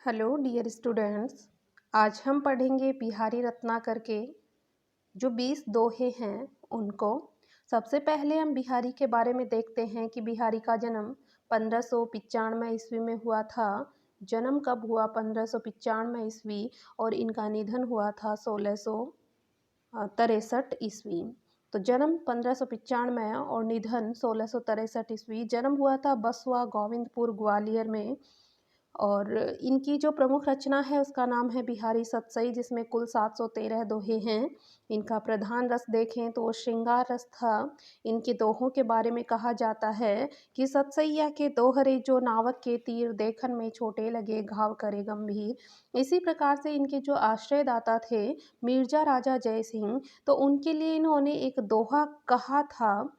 Hello dear students. आज हम पढ़ेंगे बिहारी रत्नाकर के जो 20 दोहे हैं उनको। सबसे पहले हम बिहारी के बारे में देखते हैं कि बिहारी का जन्म 1595 ईस्वी में हुआ था। जन्म कब हुआ? 1595 ईस्वी। और इनका निधन हुआ था 1663 ईस्वी। तो जन्म 1595 और निधन 1663 ईस्वी। जन्म हुआ था बसवा गोविंदपुर ग्वालियर में। और इनकी जो प्रमुख रचना है उसका नाम है बिहारी सतसई, जिसमें कुल 713 दोहे हैं। इनका प्रधान रस देखें तो वो श्रृंगार रस था। इनके दोहों के बारे में कहा जाता है कि सतसैया के दोहरे जो नावक के तीर देखन में छोटे लगे घाव करे गंभीर। इसी प्रकार से इनके जो आश्रयदाता थे मिर्जा राजा जय सिंह, तो उनके लिए इन्होंने एक दोहा कहा था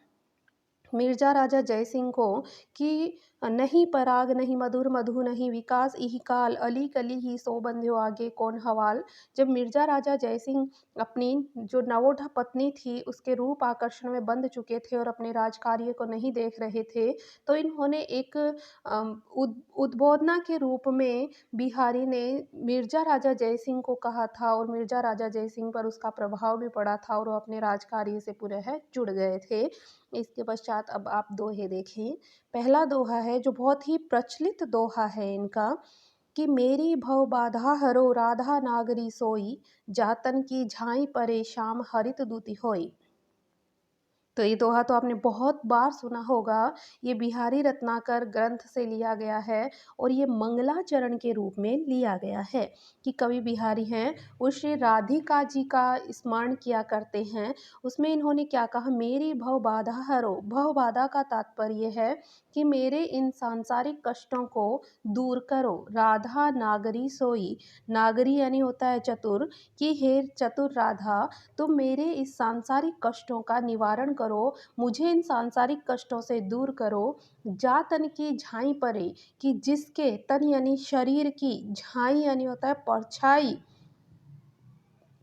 मिर्जा राजा जय सिंह को कि नहीं पराग नहीं मधुर मधु नहीं विकास इही काल अली कली ही सो बंध्यो आगे कौन हवाल। जब मिर्जा राजा जय सिंह अपनी जो नवोढ़ा पत्नी थी उसके रूप आकर्षण में बंध चुके थे और अपने राजकार्य को नहीं देख रहे थे, तो इन्होंने एक उद्बोधना के रूप में बिहारी ने मिर्जा राजा जय सिंह को कहा था और मिर्जा राजा जय सिंह पर उसका प्रभाव भी पड़ा था और वो अपने राजकार्य से पूरे है जुड़ गए थे। इसके पश्चात अब आप दोहे देखें। पहला दोहा है जो बहुत ही प्रचलित दोहा है इनका कि मेरी भव बाधा हरो राधा नागरी सोई जातन की झाई परे श्याम हरित दूती होई। तो ये दोहा तो आपने बहुत बार सुना होगा। ये बिहारी रत्नाकर ग्रंथ से लिया गया है और ये मंगलाचरण के रूप में लिया गया है कि कवि बिहारी हैं वो श्री राधिका जी का स्मरण किया करते हैं। उसमें इन्होंने क्या कहा, मेरी भव बाधा हरो। भव बाधा का तात्पर्य है कि मेरे इन सांसारिक कष्टों को दूर करो। राधा नागरी सोई, नागरी यानी होता है चतुर, कि हे चतुर राधा तुम मेरे इस सांसारिक कष्टों का निवारण करो, मुझे इन सांसारिक कष्टों से दूर करो। जा तन की झाई परे, कि जिसके तन यानी शरीर की, झाई यानी होता है परछाई।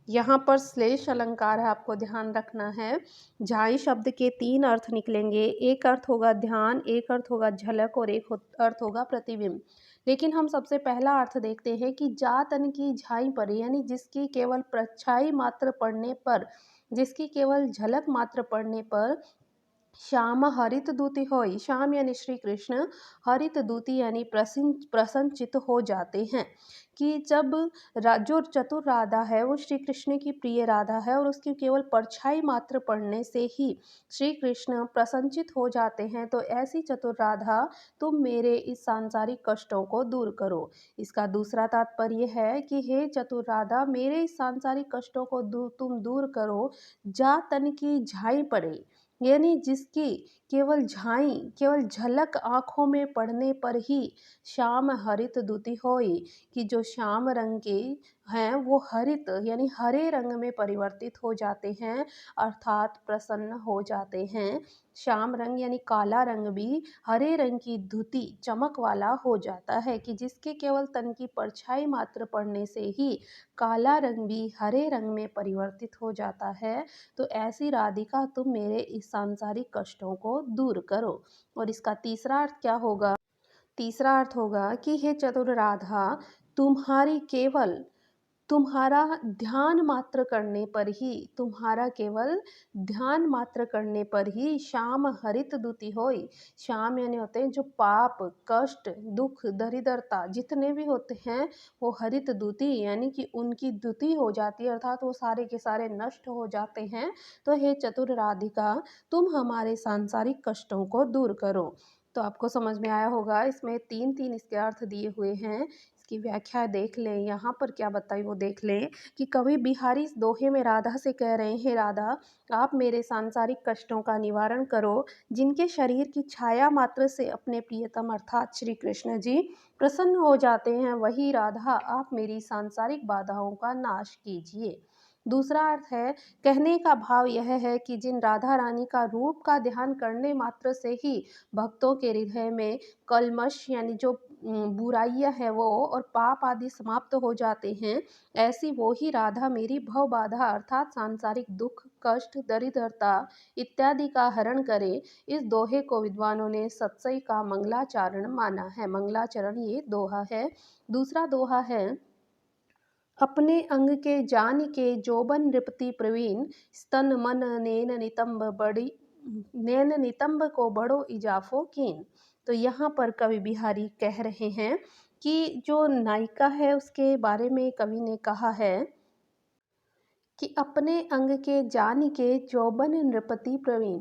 यहाँ पर श्लेष अलंकार है, आपको ध्यान रखना है। झाई शब्द के 3 अर्थ निकलेंगे। एक अर्थ होगा ध्यान, एक अर्थ होगा झलक और एक अर्थ होगा प्रतिबिंब। लेकिन हम सबसे पहला अर्थ देखते हैं कि जा तन की झाई परे, यानी जिसकी केवल परछाई मात्र पड़ने पर, जिसकी केवल झलक मात्र पड़ने पर श्याम हरित दूती होई। श्याम यानी श्री कृष्ण, हरित दूती यानी प्रसन्नचित हो जाते हैं। कि जब जो चतुर राधा है वो श्री कृष्ण की प्रिय राधा है और उसकी केवल परछाई मात्र पड़ने से ही श्री कृष्ण प्रसन्नचित हो जाते हैं, तो ऐसी चतुर राधा तुम मेरे इस सांसारिक कष्टों को दूर करो। इसका दूसरा तात्पर्य है कि हे चतुर राधा मेरे इस सांसारिक कष्टों को तुम दूर करो। जा तन की झाई पड़े, यानी जिसकी केवल झाई, केवल झलक आँखों में पड़ने पर ही श्याम हरित दूती होई, कि जो श्याम रंग के हैं वो हरित यानी हरे रंग में परिवर्तित हो जाते हैं, अर्थात प्रसन्न हो जाते हैं। श्याम रंग यानी काला रंग भी हरे रंग की धुती चमक वाला हो जाता है, कि जिसके केवल तन की परछाई मात्र पड़ने से ही काला रंग भी हरे रंग में परिवर्तित हो जाता है। तो ऐसी राधिका तुम मेरे इस सांसारिक कष्टों को दूर करो। और इसका तीसरा अर्थ क्या होगा? तीसरा अर्थ होगा कि हे चतुर राधा तुम्हारी केवल तुम्हारा ध्यान मात्र करने पर ही, तुम्हारा केवल ध्यान मात्र करने पर ही श्याम हरित दूती होई। श्याम यानी होते हैं जो पाप, कष्ट, दुख, दरिद्रता जितने भी होते हैं वो हरित दूती यानी कि उनकी द्युति हो जाती है, अर्थात वो सारे के सारे नष्ट हो जाते हैं। तो हे चतुर राधिका तुम हमारे सांसारिक कष्टों को दूर करो। तो आपको समझ में आया होगा, इसमें 3-3 इसके अर्थ दिए हुए हैं। इसकी व्याख्या देख लें, यहाँ पर क्या बताई वो देख लें कि कवि बिहारी इस दोहे में राधा से कह रहे हैं, राधा आप मेरे सांसारिक कष्टों का निवारण करो। जिनके शरीर की छाया मात्र से अपने प्रियतम अर्थात श्री कृष्ण जी प्रसन्न हो जाते हैं, वही राधा आप मेरी सांसारिक बाधाओं का नाश कीजिए। दूसरा अर्थ है, कहने का भाव यह है कि जिन राधा रानी का रूप का ध्यान करने मात्र से ही भक्तों के हृदय में कलमश यानी जो बुराइयाँ हैं वो और पाप आदि समाप्त हो जाते हैं, ऐसी वो ही राधा मेरी भव बाधा अर्थात सांसारिक दुख, कष्ट, दरिद्रता इत्यादि का हरण करे। इस दोहे को विद्वानों ने सत्सई का मंगलाचरण माना है। मंगलाचरण ये दोहा है। दूसरा दोहा है, अपने अंग के जान के जोबन नृपति प्रवीण, स्तन मन नैन नितंब बड़ी, नैन नितंब को बड़ो इजाफो कीन। तो यहाँ पर कवि बिहारी कह रहे हैं कि जो नायिका है उसके बारे में कवि ने कहा है कि अपने अंग के जान के जोबन नृपति प्रवीण,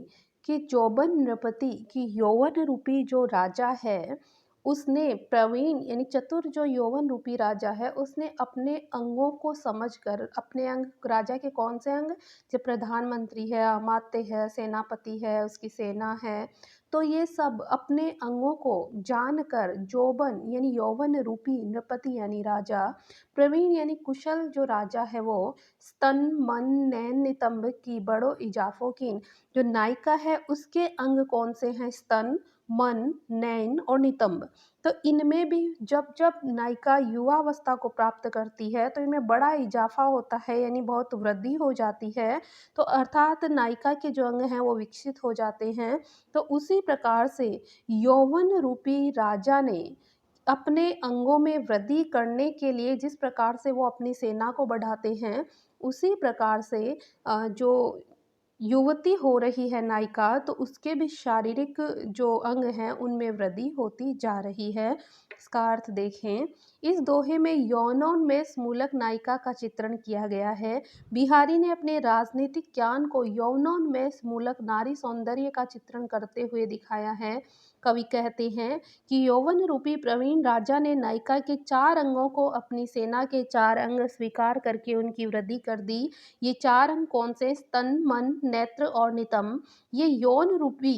कि जोबन नृपति की यौवन रूपी जो राजा है उसने प्रवीण यानी चतुर जो यौवन रूपी राजा है उसने अपने अंगों को समझकर, अपने अंग राजा के कौन से अंग, जो प्रधानमंत्री है, अमात्य है, सेनापति है, उसकी सेना है, तो ये सब अपने अंगों को जानकर जोबन यानी यौवन रूपी नृपति यानी राजा, प्रवीण यानी कुशल जो राजा है वो, स्तन मन नैन नितंब की बड़ो इजाफों कीन, जो नायिका है उसके अंग कौन से हैं, स्तन, मन, नैन और नितंब। तो इनमें भी जब जब नायिका युवावस्था को प्राप्त करती है तो इनमें बड़ा इजाफा होता है यानी बहुत वृद्धि हो जाती है। तो अर्थात नायिका के जो अंग हैं वो विकसित हो जाते हैं। तो उसी प्रकार से यौवन रूपी राजा ने अपने अंगों में वृद्धि करने के लिए जिस प्रकार से वो अपनी सेना को बढ़ाते हैं, उसी प्रकार से जो युवती हो रही है नायिका, तो उसके भी शारीरिक जो अंग हैं उनमें वृद्धि होती जा रही है। इसका अर्थ देखें, इस दोहे में यौनोन्मेष मूलक नायिका का चित्रण किया गया है। बिहारी ने अपने राजनीतिक ज्ञान को यौनोन्मेष मूलक नारी सौंदर्य का चित्रण करते हुए दिखाया है। कवि कहते हैं कि यौवन रूपी प्रवीण राजा ने नायिका के 4 अंगों को अपनी सेना के 4 अंग स्वीकार करके उनकी वृद्धि कर दी। ये 4 अंग कौन से, स्तन, मन, नेत्र और नितंब, ये यौन रूपी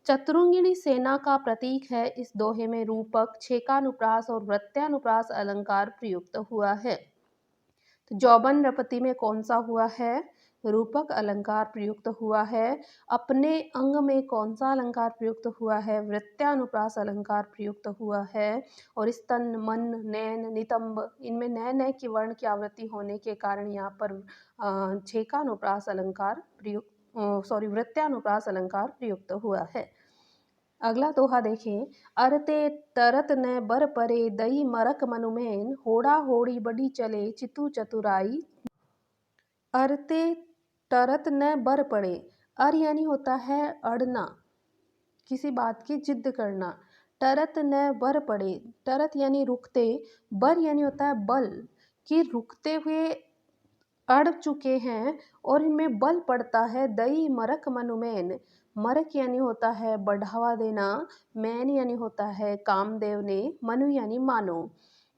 चतुरंगिणी सेना का प्रतीक है। इस दोहे में रूपक, छेकानुप्रास और वृत्यानुप्रास अलंकार प्रयुक्त हुआ है। तो जौबन नृपति में कौन सा हुआ है, रूपक अलंकार प्रयुक्त हुआ है। अपने अंग में कौन सा अलंकार प्रयुक्त हुआ है, वृत्यानुप्रास अलंकार प्रयुक्त हुआ है। और स्तन, मन, नैन, नितंब, इनमें नए नए की वर्ण की आवृत्ति होने के कारण यहाँ पर छेकानुप्रास अलंकार प्रयुक्त, वृत्यानुप्रास अलंकार प्रयुक्त हुआ है। अगला दोहा देखें, अरते तरत न बर परे दई मरक मनुमेन, होड़ा होड़ी बड़ी चले चितु चतुराई। अरते तरत न बर पड़े, अर यानी होता है अड़ना, किसी बात की जिद्द करना। टरत न बर पड़े, टरत यानी रुकते, बर यानी होता है बल, कि रुकते हुए अड़ चुके हैं और इनमें बल पड़ता है। दई मरक मनुमैन, मरक यानी होता है बढ़ावा देना, मैन यानी होता है कामदेव ने, मनु यानी मानो,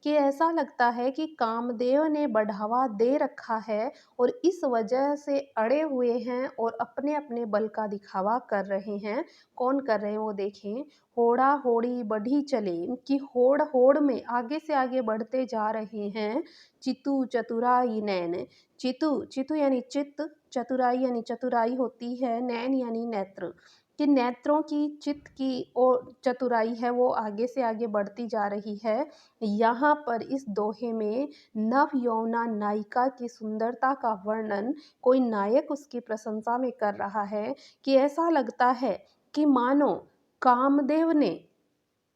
कि ऐसा लगता है कि कामदेव ने बढ़ावा दे रखा है और इस वजह से अड़े हुए हैं और अपने अपने बल का दिखावा कर रहे हैं। कौन कर रहे हैं वो देखें, होड़ा होड़ी बढ़ी चले, कि होड़ होड़ में आगे से आगे बढ़ते जा रहे हैं। चितु चतुराई नैन, चितु चितु यानी चित्त, चतुराई यानी चतुराई होती है, नैन यानी नेत्र, कि नेत्रों की, चित्त की और चतुराई है वो आगे से आगे बढ़ती जा रही है। यहाँ पर इस दोहे में नव यौवना नायिका की सुंदरता का वर्णन कोई नायक उसकी प्रशंसा में कर रहा है कि ऐसा लगता है कि मानो कामदेव ने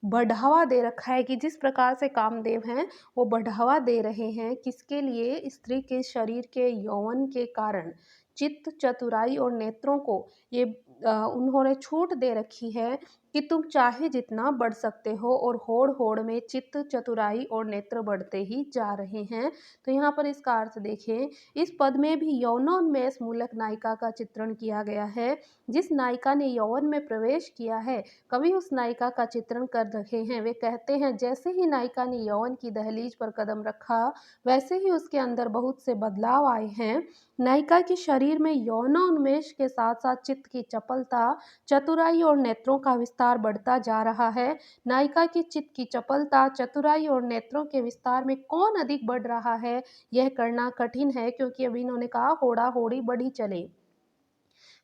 बढ़ावा दे रखा है, कि जिस प्रकार से कामदेव हैं वो बढ़ावा दे रहे हैं किसके लिए, स्त्री के शरीर के यौवन के कारण। चित्त, चतुराई और नेत्रों को ये उन्होंने छूट दे रखी है कि तुम चाहे जितना बढ़ सकते हो, और होड़ होड़ में चित्त, चतुराई और नेत्र बढ़ते ही जा रहे हैं। तो यहाँ पर इसका अर्थ देखें, इस पद में भी यौनोन्मेष मूलक नायिका का चित्रण किया गया है। जिस नायिका ने यौवन में प्रवेश किया है, कवि उस नायिका का चित्रण कर रहे हैं। वे कहते हैं, जैसे ही नायिका ने यौवन की दहलीज पर कदम रखा वैसे ही उसके अंदर बहुत से बदलाव आए हैं। नायिका के शरीर में यौनोन्मेष के साथ साथ चित्त की चपलता, चतुराई और नेत्रों का विस्तार बढ़ता जा रहा है। नायिका की चित्त की चपलता, चतुराई और नेत्रों के विस्तार में कौन अधिक बढ़ रहा है, यह करना कठिन है, क्योंकि अभी इन्होंने कहा होड़ा होड़ी बढ़ी चले।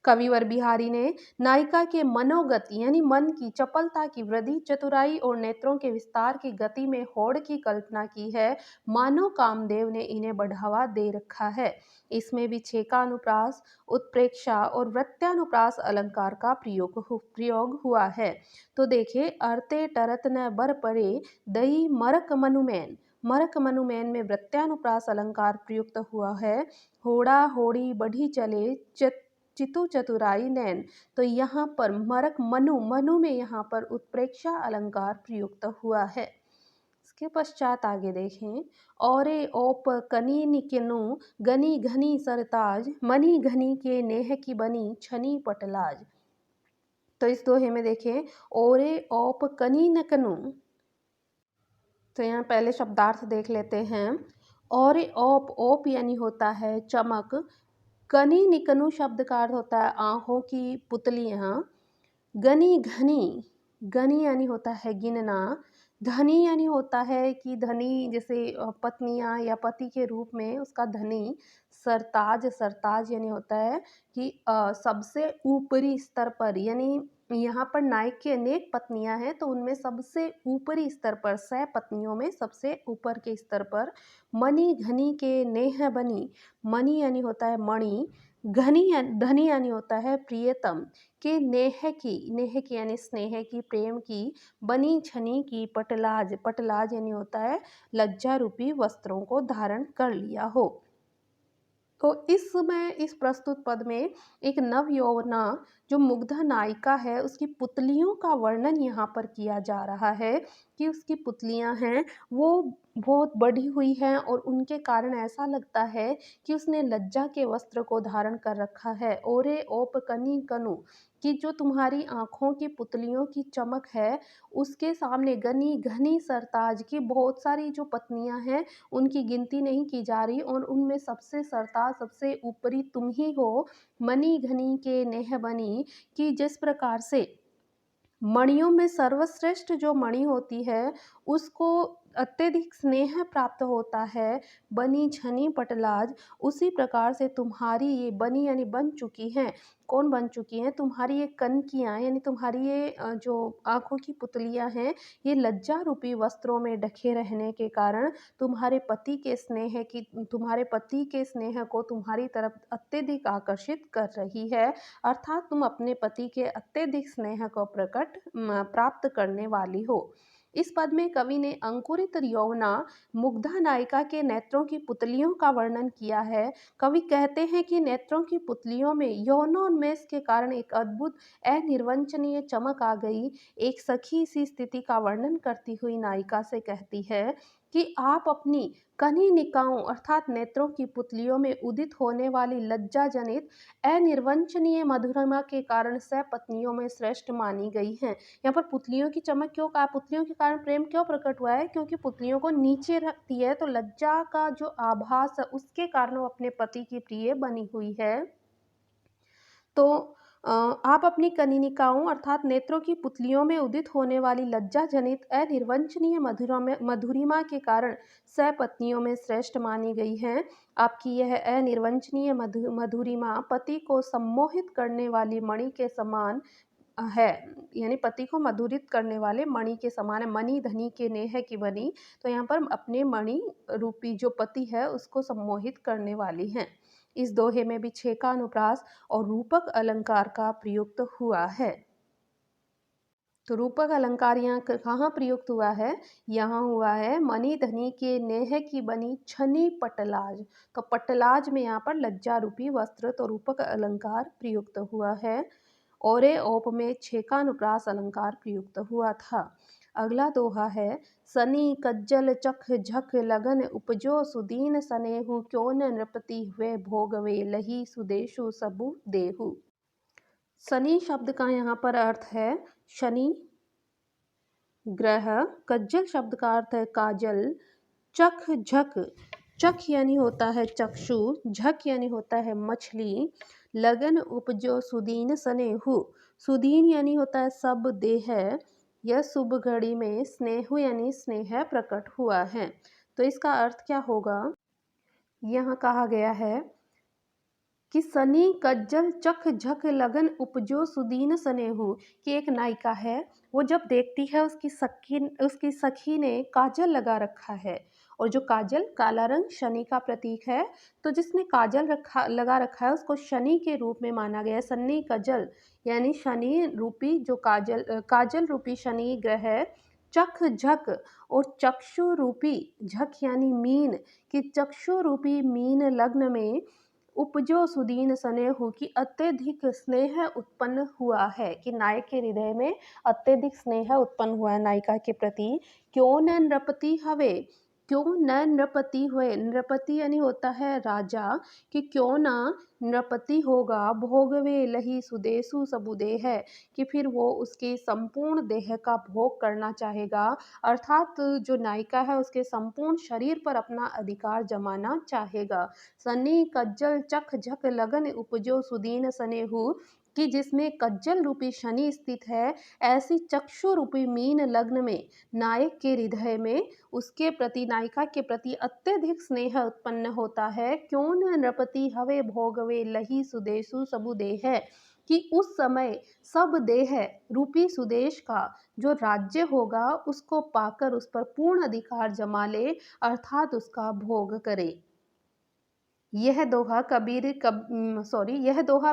कविवर बिहारी ने नायिका के मनोगति यानी मन की चपलता की वृद्धि, चतुराई और नेत्रों के विस्तार की गति में होड़ की कल्पना की है। मानो कामदेव ने इन्हें बढ़ावा दे रखा है। इसमें भी छेकानुप्रास, उत्प्रेक्षा और वृत्यानुप्रास अलंकार का प्रयोग हुआ है। तो देखिए, अर्ते टरत न बर परे दई मरक मनुमैन, मरक मनुमैन में वृत्यानुप्रास अलंकार प्रयुक्त हुआ है। होड़ा होड़ी बढ़ी चले चितु चतुराई नैन, तो यहाँ पर मरक मनु, मनु में यहाँ पर उत्प्रेक्षा अलंकार प्रयुक्त हुआ है। इसके पश्चात आगे देखें, औरे ओप कनी निकनु गनी घनी सरताज, मनी घनी के नेह की बनी छनी पटलाज। तो इस दोहे में देखें, ओरे ओप कनी नकनु, तो यहाँ पहले शब्दार्थ देख लेते हैं। औरे ओप, ओप यानी होता है चमक, कनी निकनु शब्द का अर्थ होता है आँखों की पुतलियाँ, गनी घनी, गनी यानी होता है गिनना, धनी यानी होता है कि धनी जैसे पत्नियाँ या पति के रूप में उसका धनी, सरताज, सरताज यानी होता है कि सबसे ऊपरी स्तर पर, यानी यहाँ पर नायक की अनेक पत्नियां हैं तो उनमें सबसे ऊपरी स्तर पर, 6 पत्नियों में सबसे ऊपर के स्तर पर। मणि घनी के नेह बनी, मणि यानी होता है मणि, धनी यानी होता है प्रियतम, के नेह की यानी स्नेह की, प्रेम की, बनी छनी की पटलाज, पटलाज यानी होता है लज्जा रूपी वस्त्रों को धारण कर लिया हो। तो इस समय इस प्रस्तुत पद में एक नव यौवना जो मुग्धा नायिका है उसकी पुतलियों का वर्णन यहाँ पर किया जा रहा है कि उसकी पुतलियाँ हैं वो बहुत बढ़ी हुई हैं और उनके कारण ऐसा लगता है कि उसने लज्जा के वस्त्र को धारण कर रखा है। ओरे ओप कनी कनु, कि जो तुम्हारी आँखों की पुतलियों की चमक है उसके सामने गनी घनी सरताज की बहुत सारी जो पत्नियां हैं उनकी गिनती नहीं की जा रही और उनमें सबसे सरताज, सबसे ऊपरी तुम ही हो। मनी घनी के नेह बनी, कि जिस प्रकार से मणियों में सर्वश्रेष्ठ जो मणि होती है उसको अत्यधिक स्नेह प्राप्त होता है, बनी छनी पटलाज, उसी प्रकार से तुम्हारी ये बनी यानी बन चुकी हैं। कौन बन चुकी हैं? तुम्हारी ये कनकियाँ यानी तुम्हारी ये जो आँखों की पुतलियाँ हैं ये लज्जा रूपी वस्त्रों में ढके रहने के कारण तुम्हारे पति के स्नेह को तुम्हारी तरफ अत्यधिक आकर्षित कर रही है, अर्थात तुम अपने पति के अत्यधिक स्नेह को प्राप्त करने वाली हो। इस पद में कवि ने अंकुरित यौवना मुग्धा नायिका के नेत्रों की पुतलियों का वर्णन किया है। कवि कहते हैं कि नेत्रों की पुतलियों में यौवनोन्मेष के कारण एक अद्भुत अनिर्वचनीय चमक आ गई। एक सखी सी स्थिति का वर्णन करती हुई नायिका से कहती है कि आप अपनी कनीनिकाओं अर्थात नेत्रों की पुतलियों में उदित होने वाली लज्जा जनित अनिर्वचनीय मधुरिमा के कारण सपत्नियों में श्रेष्ठ मानी गई हैं। यहाँ पर पुतलियों की चमक क्यों कहा? पुतलियों के कारण प्रेम क्यों प्रकट हुआ है? क्योंकि पुतलियों को नीचे रखती है तो लज्जा का जो आभास है उसके कारण वो अपने पति की प्रिय बनी हुई है। तो आप अपनी कनीनिकाओं अर्थात नेत्रों की पुतलियों में उदित होने वाली लज्जा जनित अनिर्वचनीय मधुरिमा के कारण सपत्नियों में श्रेष्ठ मानी गई हैं। आपकी यह अनिर्वचनीय मधुरिमा पति को सम्मोहित करने वाली मणि के समान है, यानी पति को मधुरित करने वाले मणि के समान है। मणि धनी के नेह की बनी, तो यहाँ पर अपने मणि रूपी जो पति है उसको सम्मोहित करने वाली हैं। इस दोहे में भी छेकानुप्रास और रूपक अलंकार का प्रयुक्त हुआ है। तो रूपक अलंकार यहाँ कहाँ प्रयुक्त हुआ है? यहाँ हुआ है मणि धनी के नेह की बनी छनी पटलाज। तो पटलाज में यहाँ पर लज्जा रूपी वस्त्र, तो रूपक अलंकार प्रयुक्त हुआ है। औरे औप में छेकानुप्रास अलंकार प्रयुक्त हुआ था। अगला दोहा है, सनी कज्जल चख झख लगन उपजो सुदीन सनेहु, क्यों न नृपति हुए भोगवे लही सुदेशु सबु देहु। शनि शब्द का यहाँ पर अर्थ है शनि ग्रह, कज्जल शब्द का अर्थ है काजल, चख झक, चख यानी होता है चक्षु, झक यानी होता है मछली, लगन उपजो सुदीन सनेहु, सुदीन यानी होता है सब देह, यह शुभ घड़ी में स्नेहु यानी स्नेह प्रकट हुआ है। तो इसका अर्थ क्या होगा? यहाँ कहा गया है कि सनी कज्जल चख झक लगन उपजो सुदीन स्नेहु। कि एक नायिका है, वो जब देखती है उसकी सखी ने काजल लगा रखा है, और जो काजल काला रंग शनि का प्रतीक है, तो जिसने काजल लगा रखा है उसको शनि के रूप में माना गया है। सन्नी कजल यानी शनि रूपी जो काजल रूपी शनि ग्रह है। चख झक और चक्षु रूपी झक यानी मीन, कि चक्षु रूपी मीन लग्न में उपजो सुदीन स्नेहु, की अत्यधिक स्नेह उत्पन्न हुआ है। कि नायक के हृदय में अत्यधिक स्नेह उत्पन्न हुआ है नायिका के प्रति। क्यों न नृपति हवे, क्यों न नृपति हुए, नृपति यानी होता है राजा, कि क्यों ना नृपति होगा भोगवे लही सुदेशु सबुदे है, कि फिर वो उसके संपूर्ण देह का भोग करना चाहेगा, अर्थात जो नायिका है उसके संपूर्ण शरीर पर अपना अधिकार जमाना चाहेगा। सनी कज्जल चख झक लगन उपजो सुदीन स्नेहु, कि जिसमें कज्जल रूपी शनि स्थित है, ऐसी चक्षु रूपी मीन लग्न में नायक के हृदय में उसके प्रति, नायिका के प्रति अत्यधिक स्नेह उत्पन्न होता है। क्यों न नृपति हवे भोगवे लही सुदेशु सबु देह, कि उस समय सब देह रूपी सुदेश का जो राज्य होगा उसको पाकर उस पर पूर्ण अधिकार जमा ले, अर्थात उसका भोग करे। यह दोहा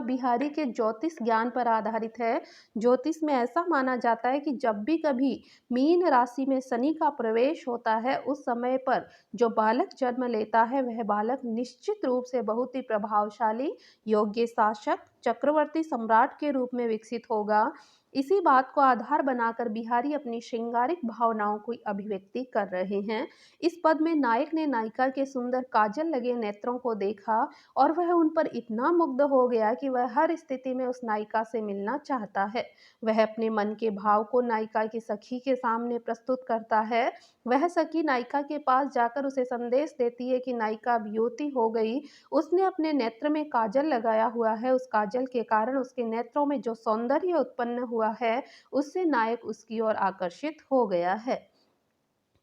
बिहारी के ज्योतिष ज्ञान पर आधारित है। ज्योतिष में ऐसा माना जाता है कि जब भी कभी मीन राशि में शनि का प्रवेश होता है, उस समय पर जो बालक जन्म लेता है वह बालक निश्चित रूप से बहुत ही प्रभावशाली, योग्य शासक, चक्रवर्ती सम्राट के रूप में विकसित होगा। इसी बात को आधार बनाकर बिहारी अपनी श्रृंगारिक भावनाओं की अभिव्यक्ति कर रहे हैं। इस पद में नायक ने नायिका के सुंदर काजल लगे नेत्रों को देखा, और वह उन पर इतना मुग्ध हो गया कि वह हर स्थिति में उस नायिका से मिलना चाहता है। वह अपने मन के भाव को नायिका की सखी के सामने प्रस्तुत करता है। वह सखी नायिका के पास जाकर उसे संदेश देती है कि नायिका अभियोती हो गई, उसने अपने नेत्र में काजल लगाया हुआ है, उस काजल के कारण उसके नेत्रों में जो सौंदर्य उत्पन्न हुआ है, उससे नायक उसकी ओर आकर्षित हो गया है।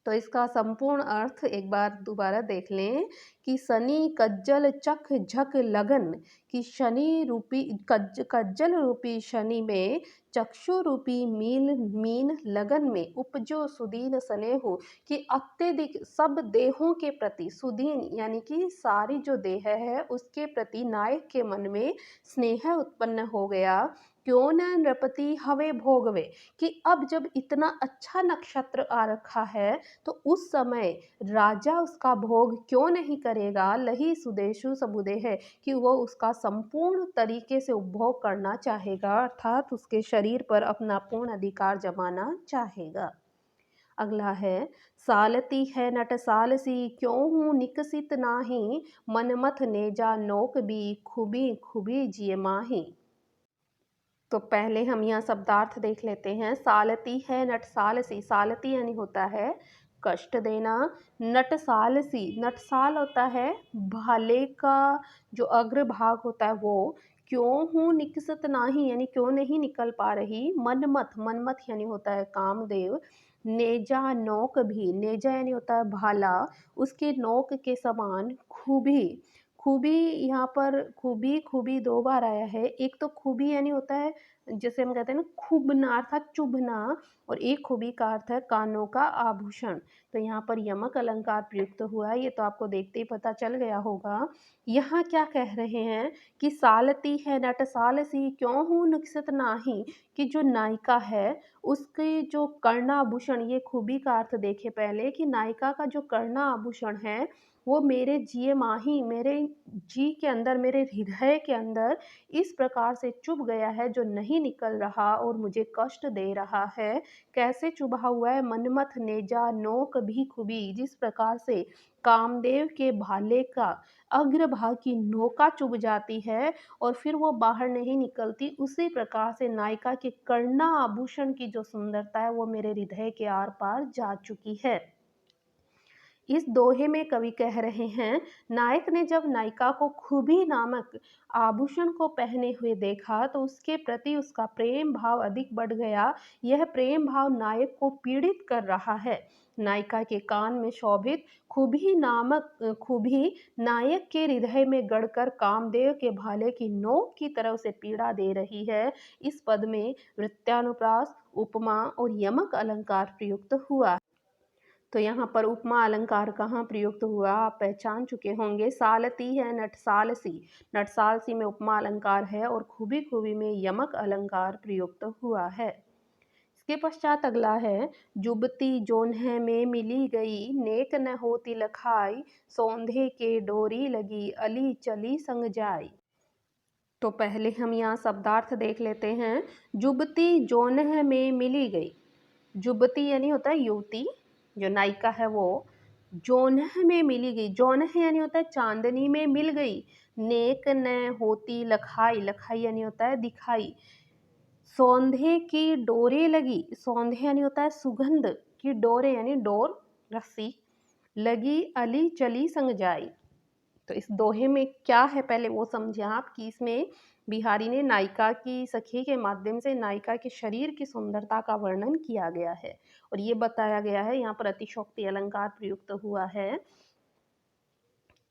तो इसका संपूर्ण अर्थ एक बार दोबारा देख लें, कि शनि कज्जल चख झक लगन, कि शनि रूपी कज्जल रूपी शनि में चक्षु रूपी मीन लगन में उपजो सुदीन स्नेहु, कि अत्यधिक सब देहों के प्रति, सुदीन यानी कि सारी जो देह है उसके प्रति नायक के मन में स्नेह उत्पन्न हो गया। क्यों न नृपति हवे भोगवे, कि अब जब इतना अच्छा नक्षत्र आ रखा है, तो उस समय राजा उसका भोग क्यों नहीं करेगा। लही सुदेशु सबुदे है, कि वो उसका संपूर्ण तरीके से उपभोग करना चाहेगा, अर्थात उसके शरीर पर अपना पूर्ण अधिकार जमाना चाहेगा। अगला है, सालती है नट सालसी क्यों हूँ निकसित नाही, मनमथ नेजा नोक भी खूबी खूबी जिय माही। तो पहले हम यहाँ शब्दार्थ देख लेते हैं। सालती है नटसालसी, सालती यानी होता है कष्ट देना। नटसालसी, नटसाल होता है भाले का जो अग्रभाग होता है वो। क्यों हूँ निकसत नाही यानी क्यों नहीं निकल पा रही। मनमथ, मनमथ यानी होता है कामदेव। नेजा नोक भी, नेजा यानी होता है भाला, उसके नोक के समान खूबी। खूबी, यहाँ पर खूबी खूबी दो बार आया है। एक तो खूबी यानी होता है, जैसे हम कहते हैं ना खूबना अर्थात चुभना, और एक खूबी का अर्थ है कानों का आभूषण। तो यहाँ पर यमक अलंकार प्रयुक्त हुआ है, ये तो आपको देखते ही पता चल गया होगा। यहाँ क्या कह रहे हैं कि सालती है नट सालसी क्यों हूँ नुकसत नाही, कि जो नायिका है उसके जो कर्णाभूषण, ये खूबी का अर्थ देखे पहले, कि नायिका का जो कर्णाभूषण है वो मेरे जिये माही, मेरे जी के अंदर, मेरे हृदय के अंदर इस प्रकार से चुभ गया है जो नहीं निकल रहा और मुझे कष्ट दे रहा है। कैसे चुभा हुआ है। मनमथ नेजा नोक भी खुबी, जिस प्रकार से कामदेव के भाले का अग्रभाग की नोका चुभ जाती है और फिर वो बाहर नहीं निकलती, उसी प्रकार से नायिका के कर्णा आभूषण की जो सुंदरता है वो मेरे हृदय के आर पार जा चुकी है। इस दोहे में कवि कह रहे हैं, नायक ने जब नायिका को खूबी नामक आभूषण को पहने हुए देखा तो उसके प्रति उसका प्रेम भाव अधिक बढ़ गया। यह प्रेम भाव नायक को पीड़ित कर रहा है। नायिका के कान में शोभित खूबी नामक खूबी नायक के हृदय में गड़कर कामदेव के भाले की नोक की तरह उसे पीड़ा दे रही है। इस पद में वृत्तानुप्रास, उपमा और यमक अलंकार प्रयुक्त हुआ। तो यहाँ पर उपमा अलंकार कहाँ प्रयुक्त हुआ आप पहचान चुके होंगे। सालती है नटसालसी, नटसालसी में उपमा अलंकार है और खूबी खूबी में यमक अलंकार प्रयुक्त हुआ है। इसके पश्चात अगला है, जुबती जोन्ह में मिली गई, नेक न होती लखाई, सौंधे के डोरी लगी, अली चली संग जाई। तो पहले हम यहाँ शब्दार्थ देख लेते हैं। जुबती जोन्ह में मिली गई, जुबती यानी होता है युवती, जो नायिका है वो। जोन्ह में मिली गई, जोन्ह यानी होता है चांदनी में मिल गई। नेक न होती लखाई, लखाई यानी होता है दिखाई। सौंधे की डोरे लगी, सौंधे यानी होता है सुगंध की डोरे यानी डोर रस्सी, लगी अली चली संग जाई। तो इस दोहे में क्या है पहले वो समझे आप, कि इसमें बिहारी ने नायिका की सखी के माध्यम से नायिका के शरीर की सुंदरता का वर्णन किया गया है और ये बताया गया है, यहाँ पर अतिशयोक्ति अलंकार प्रयुक्त हुआ है।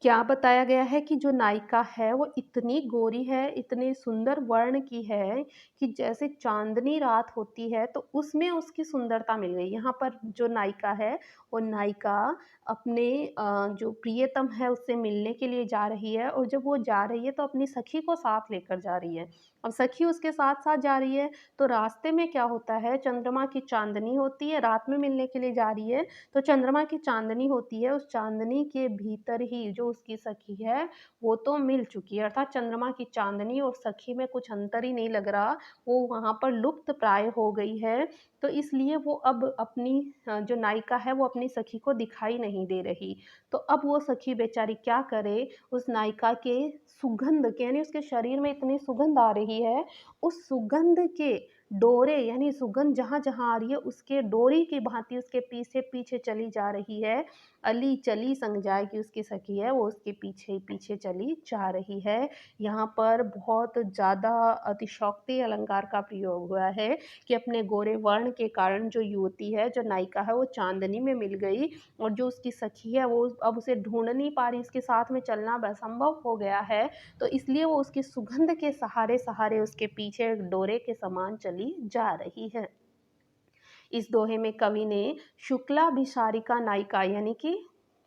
क्या बताया गया है कि जो नायिका है वो इतनी गोरी है, इतने सुंदर वर्ण की है कि जैसे चांदनी रात होती है तो उसमें उसकी सुंदरता मिल गई। यहाँ पर जो नायिका है वो नायिका अपने जो प्रियतम है उससे मिलने के लिए जा रही है और जब वो जा रही है तो अपनी सखी को साथ लेकर जा रही है। अब सखी उसके साथ साथ जा रही है तो रास्ते में क्या होता है, चंद्रमा की चांदनी होती है, रात में मिलने के लिए जा रही है तो चंद्रमा की चांदनी होती है, उस चांदनी के भीतर ही जो उसकी सखी है वो तो मिल चुकी है, अर्थात चंद्रमा की चांदनी और सखी में कुछ अंतर ही नहीं लग रहा, वो वहाँ पर लुप्त प्राय हो गई है। तो इसलिए वो अब अपनी जो नायिका है वो अपनी सखी को दिखाई नहीं दे रही। तो अब वो सखी बेचारी क्या करे, उस नायिका के सुगंध के यानी उसके शरीर में इतनी सुगंध आ रही है, उस सुगंध के डोरे यानी सुगंध जहाँ जहाँ आ रही है उसके डोरी की भांति उसके पीछे पीछे चली जा रही है। अली चली संग जाए, कि उसकी सखी है वो उसके पीछे ही पीछे चली जा रही है। यहाँ पर बहुत ज़्यादा अतिशयोक्ति अलंकार का प्रयोग हुआ है कि अपने गोरे वर्ण के कारण जो युवती है, जो नायिका है वो चांदनी में मिल गई और जो उसकी सखी है वो अब उसे ढूंढ नहीं पा रही, उसके साथ में चलना असंभव हो गया है। तो इसलिए वो उसकी सुगंध के सहारे सहारे उसके पीछे एक डोरे के समान चली जा रही है। इस दोहे में कवि ने शुक्लाभिसारिका नायिका यानी कि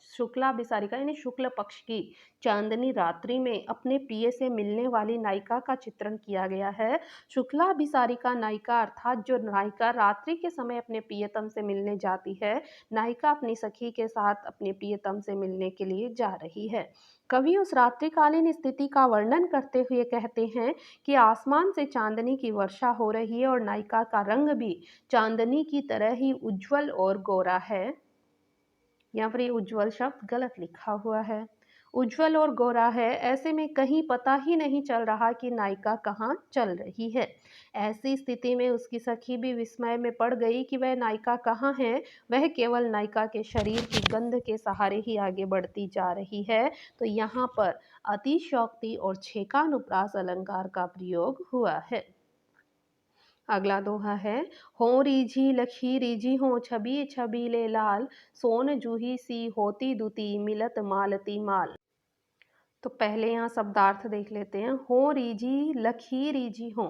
शुक्लाभिसारिका यानी शुक्ल पक्ष की चांदनी रात्रि में अपने प्रिय से मिलने वाली नायिका का चित्रण किया गया है। शुक्लाभिसारिका नायिका अर्थात जो नायिका रात्रि के समय अपने प्रियतम से मिलने जाती है, नायिका अपनी सखी के साथ अपने प्रियतम से मिलने के लिए जा रही है। कवि उस रात्रिकालीन स्थिति का वर्णन करते हुए कहते हैं कि आसमान से चांदनी की वर्षा हो रही है और नायिका का रंग भी चांदनी की तरह ही उज्जवल और गोरा है। यहाँ पर ये उज्जवल शब्द गलत लिखा हुआ है, उज्जवल और गोरा है, ऐसे में कहीं पता ही नहीं चल रहा कि नायिका कहाँ चल रही है। ऐसी स्थिति में उसकी सखी भी विस्मय में पड़ गई कि वह नायिका कहाँ है, वह केवल नायिका के शरीर की गंध के सहारे ही आगे बढ़ती जा रही है। तो यहाँ पर अतिशयोक्ति और छेकानुप्रास अलंकार का प्रयोग हुआ है। अगला दोहा है, हो रीझी लखी रीझी हो, छवि छबीले लाल, सोन जूही सी होती दुती, मिलत मालती माल। तो पहले यहाँ शब्दार्थ देख लेते हैं। हो रीझी लखी रीझी हो,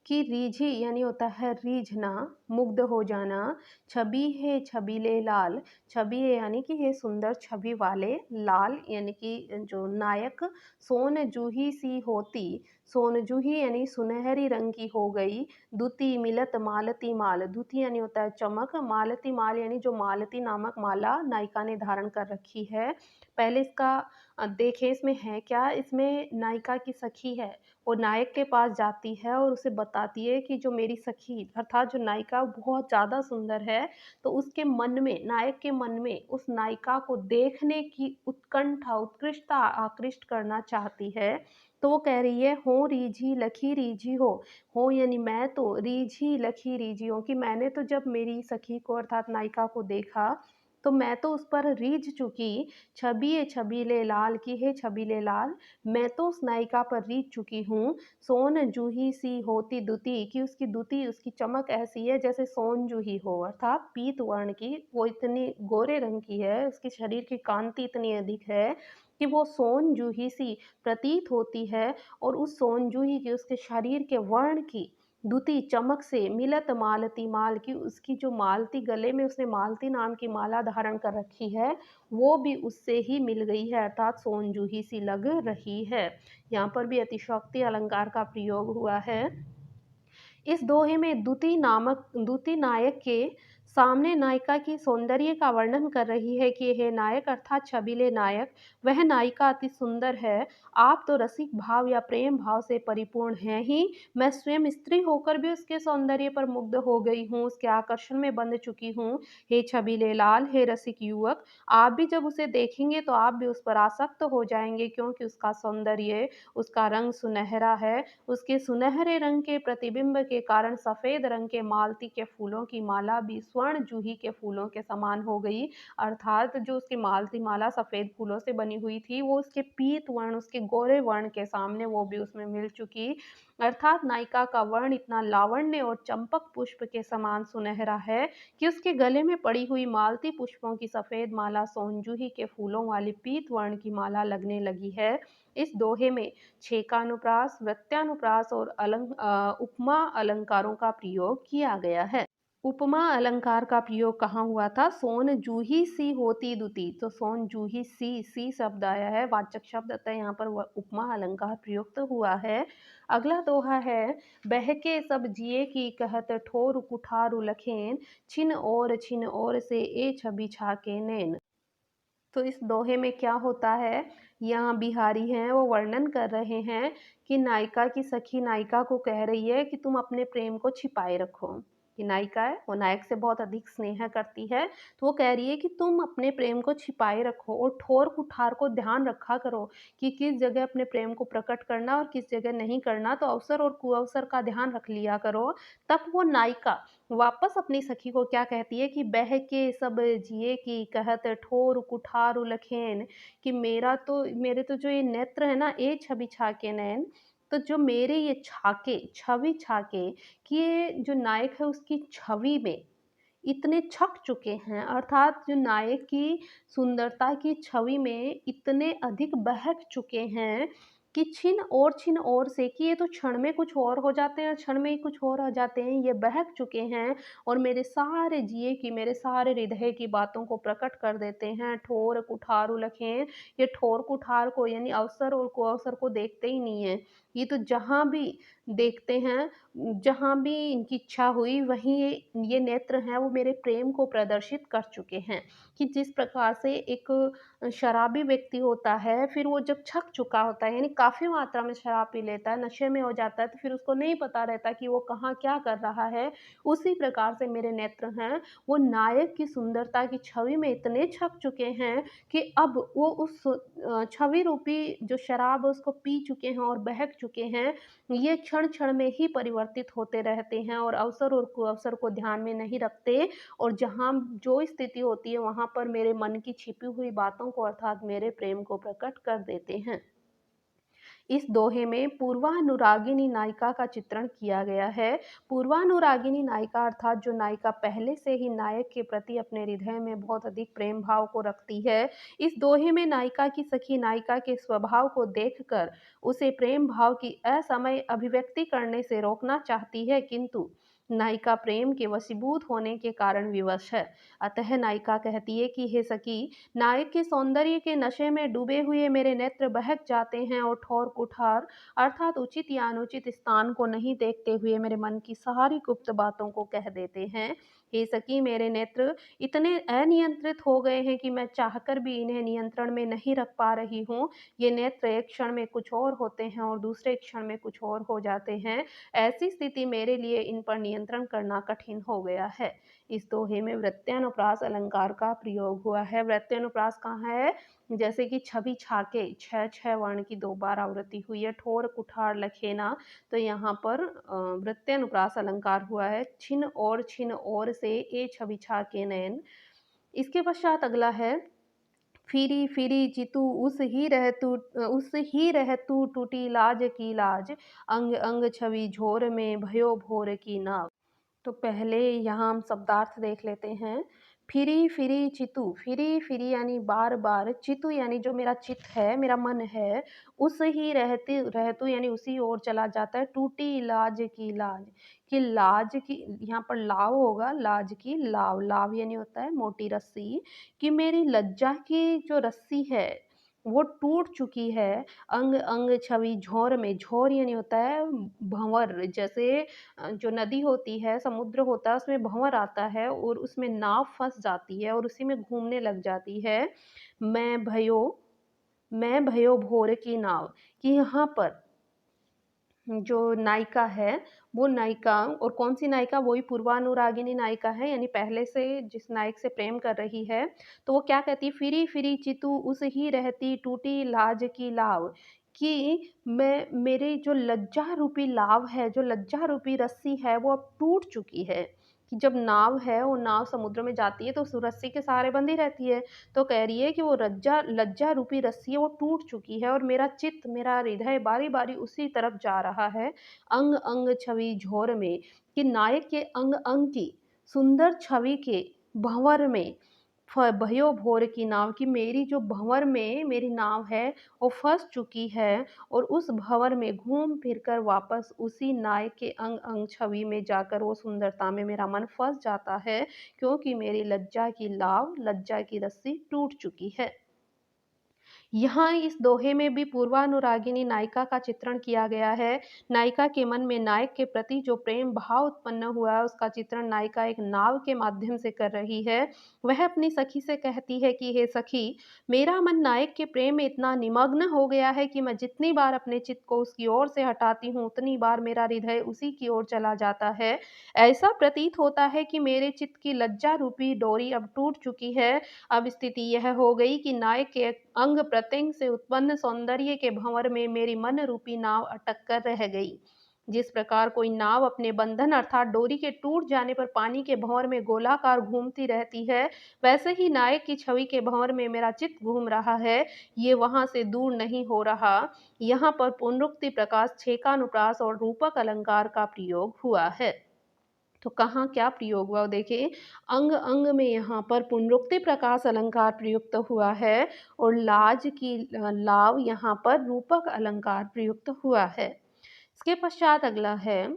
कि रीझी यानी होता है रीझना, मुग्ध हो जाना। छवि है छबीले लाल, छवि है यानी कि ये सुंदर छवि वाले, लाल यानी कि जो नायक। सोन जूही सी होती, सोन जूही यानी सुनहरी रंग की हो गई। दुती मिलत मालती माल, दुती यानी होता है चमक, मालती माल यानी जो मालती नामक माला नायिका ने धारण कर रखी है। पहले इसका देखें इसमें है क्या, इसमें नायिका की सखी है, वो नायक के पास जाती है और उसे बताती है कि जो मेरी सखी अर्थात जो नायिका बहुत ज़्यादा सुंदर है, तो उसके मन में, नायक के मन में उस नायिका को देखने की उत्कंठा उत्कृष्टता आकृष्ट करना चाहती है। तो वो कह रही है, हो रीझी लखी रीझी हो यानी मैं, तो रीझी लखी रीझी हो, कि मैंने तो जब मेरी सखी को अर्थात नायिका को देखा तो मैं तो उस पर रीझ चुकी, छबिए छबीले लाल की है छबीले लाल, मैं तो उस नायिका पर रीझ चुकी हूँ, सोन जूही सी होती दुती कि उसकी दुती, उसकी चमक ऐसी है जैसे सोन जूही हो, अर्थात पीत वर्ण की, वो इतनी गोरे रंग की है, उसके शरीर की कांति इतनी अधिक है कि वो सोन जूही सी प्रतीत होती है और उस सोन जूही की, उसके शरीर के वर्ण की दुति चमक से मिलत मालती माल की, उसकी जो मालती गले में उसने मालती नाम की माला धारण कर रखी है, वो भी उससे ही मिल गई है, अर्थात सोनजूही सी लग रही है। यहाँ पर भी अतिशयोक्ति अलंकार का प्रयोग हुआ है। इस दोहे में दूती नायक के सामने नायिका की सौंदर्य का वर्णन कर रही है कि हे नायक अर्थात छबीले नायक, वह नायिका अति सुंदर है। आप तो रसिक भाव या प्रेम भाव से परिपूर्ण हैं ही, मैं स्वयं स्त्री होकर भी उसके सौंदर्य पर मुग्ध हो गई हूँ, उसके आकर्षण में बंध चुकी हूँ। हे छबीले लाल, हे रसिक युवक, आप भी जब उसे देखेंगे तो आप भी उस पर आसक्त हो जाएंगे, क्योंकि उसका सौंदर्य, उसका रंग सुनहरा है। उसके सुनहरे रंग के प्रतिबिंब के कारण सफेद रंग के मालती के फूलों की माला भी स्वर्ण जूही के फूलों के समान हो गई, अर्थात जो उसकी मालती माला सफेद फूलों से बनी हुई थी वो उसके पीत वर्ण, उसके गोरे वर्ण के सामने वो भी उसमें मिल चुकी, अर्थात नायिका का वर्ण इतना लावण्य और चंपक पुष्प के समान सुनहरा है कि उसके गले में पड़ी हुई मालती पुष्पों की सफेद माला सोनजूही के फूलों वाली पीत वर्ण की माला लगने लगी है। इस दोहे में छेकानुप्रास, वृत्यानुप्रास और उपमा अलंकारों का प्रयोग किया गया है। उपमा अलंकार का प्रयोग कहाँ हुआ था? सोन जूही सी होती दुती, तो सोन जूही सी शब्द आया है, वाचक शब्द, अतः यहाँ पर उपमा अलंकार प्रयुक्त हुआ है। अगला दोहा है, बहके सब जिए की कहत ठोर कुठार लखेन, छिन और से ए छवि छाके नैन। तो इस दोहे में क्या होता है, यहाँ बिहारी हैं वो वर्णन कर रहे हैं कि नायिका की सखी नायिका को कह रही है कि तुम अपने प्रेम को छिपाए रखो। कि नायिका है वो नायक से बहुत अधिक स्नेह करती है, तो वो कह रही है कि तुम अपने प्रेम को छिपाए रखो और ठोर कुठार को ध्यान रखा करो कि किस जगह अपने प्रेम को प्रकट करना और किस जगह नहीं करना, तो अवसर और कुअवसर का ध्यान रख लिया करो। तब वो नायिका वापस अपनी सखी को क्या कहती है कि बह के सब जिए की कहत ठोर कुठार लखेन, कि मेरे तो जो ये नेत्र है ना, ए छवि छाके नैन, तो जो मेरे ये छाके, छवि छाके, कि ये जो नायक है उसकी छवि में इतने छक चुके हैं, अर्थात जो नायक की सुंदरता की छवि में इतने अधिक बहक चुके हैं कि छिन और से, कि ये तो क्षण में कुछ और हो जाते हैं, क्षण में ही कुछ और हो जाते हैं, ये बहक चुके हैं और मेरे सारे जिए की, मेरे सारे हृदय की बातों को प्रकट कर देते हैं। ठोर कुठार उलखें, ये ठोर कुठार को यानी अवसर और कुअवसर को देखते ही नहीं है, ये तो जहाँ भी देखते हैं, जहाँ भी इनकी इच्छा हुई वहीं ये नेत्र हैं वो मेरे प्रेम को प्रदर्शित कर चुके हैं। कि जिस प्रकार से एक शराबी व्यक्ति होता है, फिर वो जब छक चुका होता है यानी काफ़ी मात्रा में शराब पी लेता है, नशे में हो जाता है, तो फिर उसको नहीं पता रहता कि वो कहाँ क्या कर रहा है। उसी प्रकार से मेरे नेत्र हैं, वो नायक की सुंदरता की छवि में इतने छक चुके हैं कि अब वो उस छवि रूपी जो शराब है उसको पी चुके हैं और बहक चुके हैं। ये क्षण-क्षण में ही परिवर्तित होते रहते हैं और अवसर और कुअवसर को ध्यान में नहीं रखते, और जहाँ जो स्थिति होती है वहाँ पर मेरे मन की छिपी हुई बातों को, अर्थात मेरे प्रेम को प्रकट कर देते हैं। इस दोहे में पूर्वानुरागिनी नायिका का चित्रण किया गया है। पूर्वानुरागिनी नायिका अर्थात जो नायिका पहले से ही नायक के प्रति अपने हृदय में बहुत अधिक प्रेम भाव को रखती है। इस दोहे में नायिका की सखी नायिका के स्वभाव को देखकर उसे प्रेम भाव की असमय अभिव्यक्ति करने से रोकना चाहती है, किंतु नायिका प्रेम के वशीभूत होने के कारण विवश है। अतः नायिका कहती है कि हे सखी, नायक के सौंदर्य के नशे में डूबे हुए मेरे नेत्र बहक जाते हैं और ठोर कुठार अर्थात उचित या अनुचित स्थान को नहीं देखते हुए मेरे मन की सारी गुप्त बातों को कह देते हैं। हे सखी, मेरे नेत्र इतने अनियंत्रित हो गए हैं कि मैं चाहकर भी इन्हें नियंत्रण में नहीं रख पा रही हूँ। ये नेत्र एक क्षण में कुछ और होते हैं और दूसरे क्षण में कुछ और हो जाते हैं। ऐसी स्थिति मेरे लिए इन पर नियंत्रण करना कठिन हो गया है। इस दोहे में वृत्यानुप्रास अलंकार का प्रयोग हुआ है। वृत्यानुप्रास कहाँ है? जैसे कि छवि छाके, छह छह वर्ण की दो बार आवृत्ति हुई है, ठोर कुठार लखेना, तो यहाँ पर वृत्यानुप्रास अलंकार हुआ है। छिन और से ए छवि छाके नैन, इसके पश्चात अगला है, फिरी फिरी चितू उस ही रह तू टूटी लाज की लाज, अंग अंग छवि झोर में भयो भोर की नाव। तो पहले यहाँ हम शब्दार्थ देख लेते हैं। फिरी फिरी चितू, फिरी फिरी यानी बार बार, चितू यानी जो मेरा चित्त है, मेरा मन है, उस ही रहती रहतू यानी उसी ओर चला जाता है, टूटी लाज की लाज, कि लाज की, यहाँ पर लाव होगा, लाज की लाव, लाव यानी होता है मोटी रस्सी, कि मेरी लज्जा की जो रस्सी है वो टूट चुकी है, अंग अंग छवि झोर में, झोर यानी होता है भंवर, जैसे जो नदी होती है, समुद्र होता है, उसमें भंवर आता है और उसमें नाव फँस जाती है और उसी में घूमने लग जाती है। मैं भयो मैं भयो भोर की नाव, कि यहाँ पर जो नायिका है, वो नायिका, और कौन-सी नायिका? वही पूर्वानुरागिनी नायिका है, यानी पहले से जिस नायक से प्रेम कर रही है, तो वो क्या कहती है, फिरी फिरी चितू उस ही रहती टूटी लाज की लाव, कि मैं, मेरी जो लज्जा रूपी लाव है, जो लज्जा रूपी रस्सी है, वो अब टूट चुकी है। कि जब नाव है, वो नाव समुद्र में जाती है तो उस रस्सी के सहारे बंधी रहती है। तो कह रही है कि वो रज्जा लज्जा रूपी रस्सी है, वो टूट चुकी है और मेरा चित्त, मेरा हृदय बारी-बारी उसी तरफ जा रहा है, अंग अंग छवि झोर में, कि नायक के अंग अंग की सुंदर छवि के भंवर में, भयो भोर की नाव, कि मेरी जो भंवर में मेरी नाव है, वो फँस चुकी है और उस भंवर में घूम फिर कर वापस उसी नायक के अंग अंग छवि में जाकर वो सुंदरता में मेरा मन फँस जाता है, क्योंकि मेरी लज्जा की लाव, लज्जा की रस्सी टूट चुकी है। यहाँ इस दोहे में भी पूर्वानुरागिनी नायिका का चित्रण किया गया है। नायिका के मन में नायक के प्रति जो प्रेम भाव उत्पन्न हुआ है, उसका चित्रण नायिका एक नाव के माध्यम से कर रही है। वह अपनी सखी से कहती है कि हे सखी, मेरा मन नायक के प्रेम में इतना निमग्न हो गया है कि मैं जितनी बार अपने चित्त को उसकी ओर से हटाती हूँ, उतनी बार मेरा हृदय उसी की ओर चला जाता है। ऐसा प्रतीत होता है कि मेरे चित्त की लज्जा रूपी डोरी अब टूट चुकी है। अब स्थिति यह हो गई कि नायक के अंग प्रत्यंग से उत्पन्न सौंदर्य के भंवर में मेरी मन रूपी नाव अटक कर रह गई। जिस प्रकार कोई नाव अपने बंधन अर्थात डोरी के टूट जाने पर पानी के भंवर में गोलाकार घूमती रहती है, वैसे ही नायक की छवि के भंवर में मेरा चित्त घूम रहा है, ये वहां से दूर नहीं हो रहा। यहाँ पर पुनरुक्ति, प्रकाश, छेकानुप्रास और रूपक अलंकार का प्रयोग हुआ है। तो कहाँ क्या प्रयोग हुआ? देखिए, अंग अंग में यहाँ पर पुनरुक्ति प्रकाश अलंकार प्रयुक्त हुआ है और लाज की लाव यहाँ पर रूपक अलंकार प्रयुक्त हुआ है। इसके पश्चात अगला है,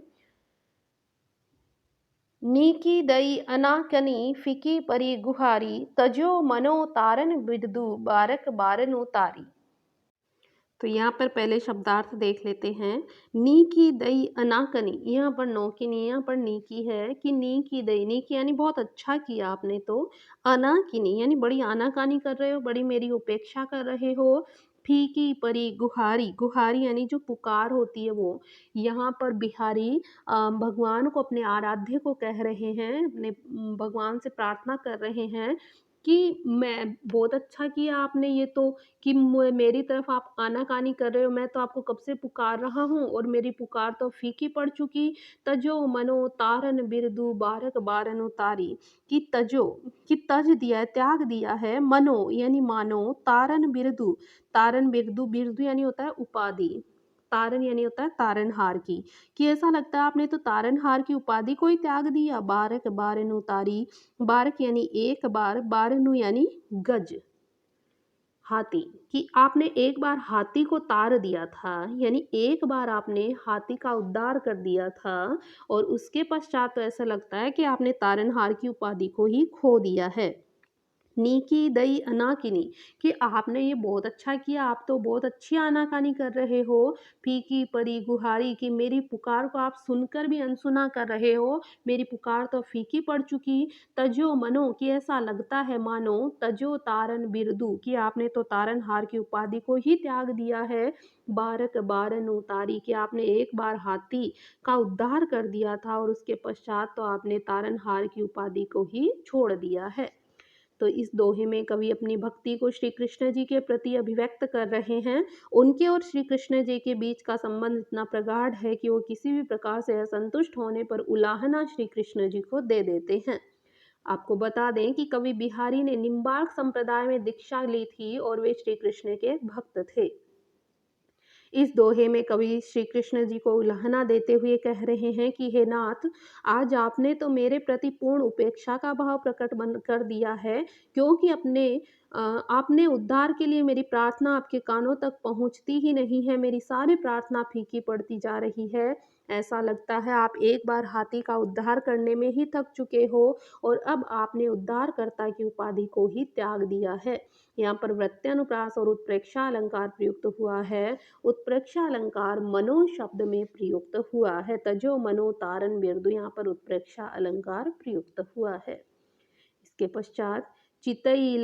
नीकी दई अनाकनी फीकी परी गुहारी, तजो मनो तारन बिददु बारक बारनु तारी। तो यहाँ पर पहले शब्दार्थ देख लेते हैं। नी की दई अनाकनी, यहाँ पर नो की नहीं, यहाँ पर नी की है, कि नी की दई, नी की यानी बहुत अच्छा किया आपने, तो अनाकिनी यानी बड़ी आनाकानी कर रहे हो, बड़ी मेरी उपेक्षा कर रहे हो। फीकी परी गुहारी, गुहारी यानी जो पुकार होती है वो, यहाँ पर बिहारी भगवान को, अपने आराध्य को कह रहे हैं, अपने भगवान से प्रार्थना कर रहे हैं कि मैं, बहुत अच्छा किया आपने ये तो, कि मेरी तरफ आप आनाकानी कर रहे हो, मैं तो आपको कब से पुकार रहा हूँ और मेरी पुकार तो फीकी पड़ चुकी। तजो मनो तारन बिरदु बारक बारन उतारी, कि तजो, कि तज दिया है, त्याग दिया है, मनो यानी मानो, तारन बिरदु, तारन बिरदु, बिरदु यानी होता है उपाधि, तारन यानी होता है तारनहार की, कि ऐसा लगता है आपने तो तारनहार की उपाधि को ही त्याग दिया। बारक बारन उतारी, बारक यानी एक बार, बारनु यानी गज, हाथी, कि आपने एक बार हाथी को तार दिया था, यानी एक बार आपने हाथी का उद्धार कर दिया था और उसके पश्चात तो ऐसा लगता है कि आपने तारनहार की उपाधि को ही खो दिया है। नीकी दई अनाकिनी, कि आपने ये बहुत अच्छा किया, आप तो बहुत अच्छी आनाकानी कर रहे हो। फीकी परी गुहारी, कि मेरी पुकार को आप सुनकर भी अनसुना कर रहे हो, मेरी पुकार तो फीकी पड़ चुकी। तजो मनो, कि ऐसा लगता है मानो, तजो तारन बिरदु, कि आपने तो तारनहार की उपाधि को ही त्याग दिया है। बारक बारन उतारी, कि आपने एक बार हाथी का उद्धार कर दिया था और उसके पश्चात तो आपने तारनहार की उपाधि को ही छोड़ दिया है। तो इस दोहे में कवि अपनी भक्ति को श्री कृष्ण जी के प्रति अभिव्यक्त कर रहे हैं। उनके और श्री कृष्ण जी के बीच का संबंध इतना प्रगाढ़ है कि वो किसी भी प्रकार से असंतुष्ट होने पर उलाहना श्री कृष्ण जी को दे देते हैं। आपको बता दें कि कवि बिहारी ने निम्बार्क संप्रदाय में दीक्षा ली थी और वे श्री कृष्ण के भक्त थे। इस दोहे में कवि श्री कृष्ण जी को उल्हाना देते हुए कह रहे हैं कि हे नाथ, आज आपने तो मेरे प्रति पूर्ण उपेक्षा का भाव प्रकट कर दिया है, क्योंकि आपने उद्धार के लिए मेरी प्रार्थना आपके कानों तक पहुंचती ही नहीं है, मेरी सारी प्रार्थना फीकी पड़ती जा रही है। ऐसा लगता है आप एक बार हाथी का उद्धार करने में ही थक चुके हो और अब आपने उद्धारकर्ता की उपाधि को ही त्याग दिया है। यहाँ पर वृत्यानुप्रास और उत्प्रेक्षा अलंकार प्रयुक्त हुआ है। उत्प्रेक्षा अलंकार मनो शब्द में प्रयुक्त हुआ है। तजो मनो तारन बिरदु, यहाँ पर उत्प्रेक्षा अलंकार प्रयुक्त हुआ है। इसके पश्चात चितई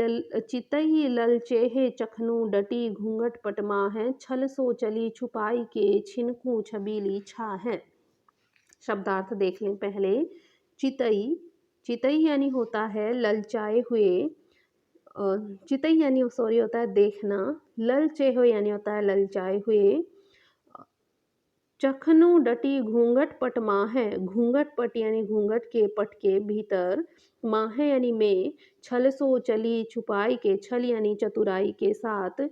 ललचेहे चखनु डटी घूंघट पटमा है, छल सो चली छुपाई के छिनकू छबीली छा है। शब्दार्थ देख लें पहले। चितई, चितई यानी होता है ललचाए हुए, चितई यानी सॉरी होता है देखना, ललचे हो यानी होता है ललचाए हुए, चखनु डटी घूंघट पट माह है, घूंघट पट यानी घूंघट के पट के भीतर, माह यानी में, छल सो चली छुपाई के, छल यानी चतुराई के साथ,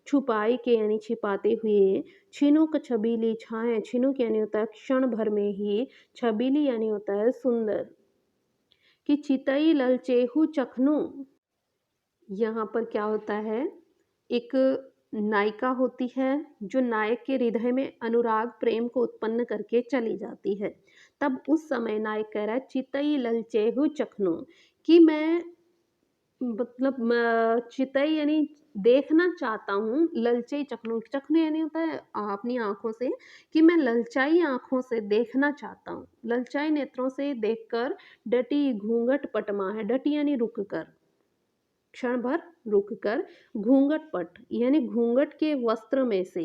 छुपाई के यानी छिपाते हुए, छिनुक छबीली छाए, छिनुक यानी होता है क्षण भर में ही, छबीली यानी होता है सुंदर। कि चितई ललचेहू चखनु, यहाँ पर क्या होता है, एक नायिका होती है जो नायक के हृदय में अनुराग प्रेम को उत्पन्न करके चली जाती है। तब उस समय नायक कह रहा है चितई ललचेहु चखनो, कि मैं मतलब चितई यानी देखना चाहता हूँ, ललचे चखनो, चखनो यानी होता है अपनी आंखों से, कि मैं ललचाई आंखों से देखना चाहता हूँ, ललचाई नेत्रों से देखकर, डटी घूंघट पटमा है, डटी यानी रुक कर, क्षण भर रुककर, घूंघट पट यानी घूंघट के वस्त्र में से,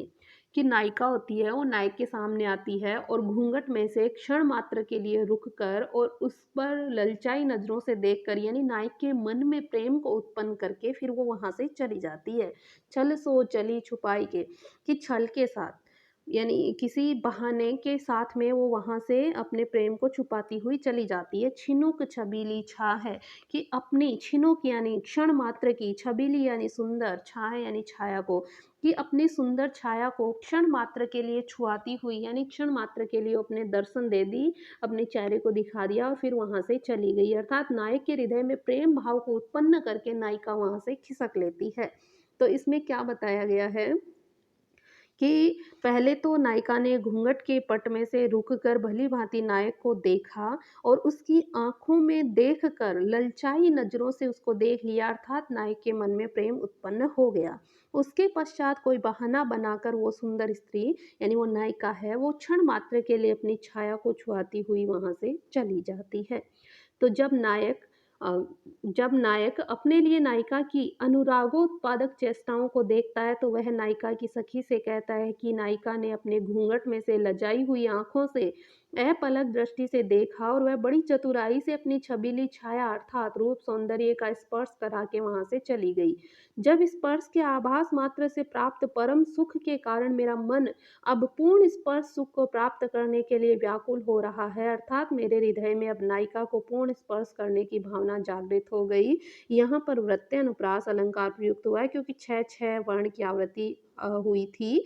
कि नायिका होती है वो नायक के सामने आती है और घूंघट में से क्षण मात्र के लिए रुककर और उस पर ललचाई नजरों से देखकर, यानी नायक के मन में प्रेम को उत्पन्न करके फिर वो वहां से चली जाती है। छल सो चली छुपाई के, कि छल के साथ यानी किसी बहाने के साथ में वो वहां से अपने प्रेम को छुपाती हुई चली जाती है। छिनुक छबीली छा है, कि अपनी, छिनुक यानी क्षण मात्र की, छबीली यानी सुंदर, छाया यानी छाया को, कि अपनी सुंदर छाया को क्षण मात्र के लिए छुआती हुई, यानी क्षण मात्र के लिए अपने दर्शन दे दी, अपने चेहरे को दिखा दिया और फिर वहां से चली गई। अर्थात नायक के हृदय में प्रेम भाव को उत्पन्न करके नायिका वहां से खिसक लेती है। तो इसमें क्या बताया गया है कि पहले तो नायिका ने घूंघट के पट में से रुककर भली भांति नायक को देखा और उसकी आंखों में देखकर ललचाई नजरों से उसको देख लिया, अर्थात नायक के मन में प्रेम उत्पन्न हो गया। उसके पश्चात कोई बहाना बनाकर वो सुंदर स्त्री यानी वो नायिका है, वो क्षण मात्र के लिए अपनी छाया को छुआती हुई वहां से चली जाती है। तो अ, जब नायक अपने लिए नायिका की अनुरागोत्पादक चेष्टाओं को देखता है तो वह नायिका की सखी से कहता है कि नायिका ने अपने घूंघट में से लजाई हुई आंखों से अपलक दृष्टि से देखा और वह बड़ी चतुराई से अपनी छबीली छाया अर्थात रूप सौंदर्य का स्पर्श करा के वहां से चली गई। जब स्पर्श के आभास मात्र से प्राप्त परम सुख के कारण मेरा मन अब पूर्ण स्पर्श सुख को प्राप्त करने के लिए व्याकुल हो रहा है, अर्थात मेरे हृदय में अब नायिका को पूर्ण स्पर्श करने की भावना जागृत हो गई। यहाँ पर वृत्यानुप्रास अलंकार प्रयुक्त हुआ है क्योंकि छह छह वर्ण की आवृत्ति हुई थी,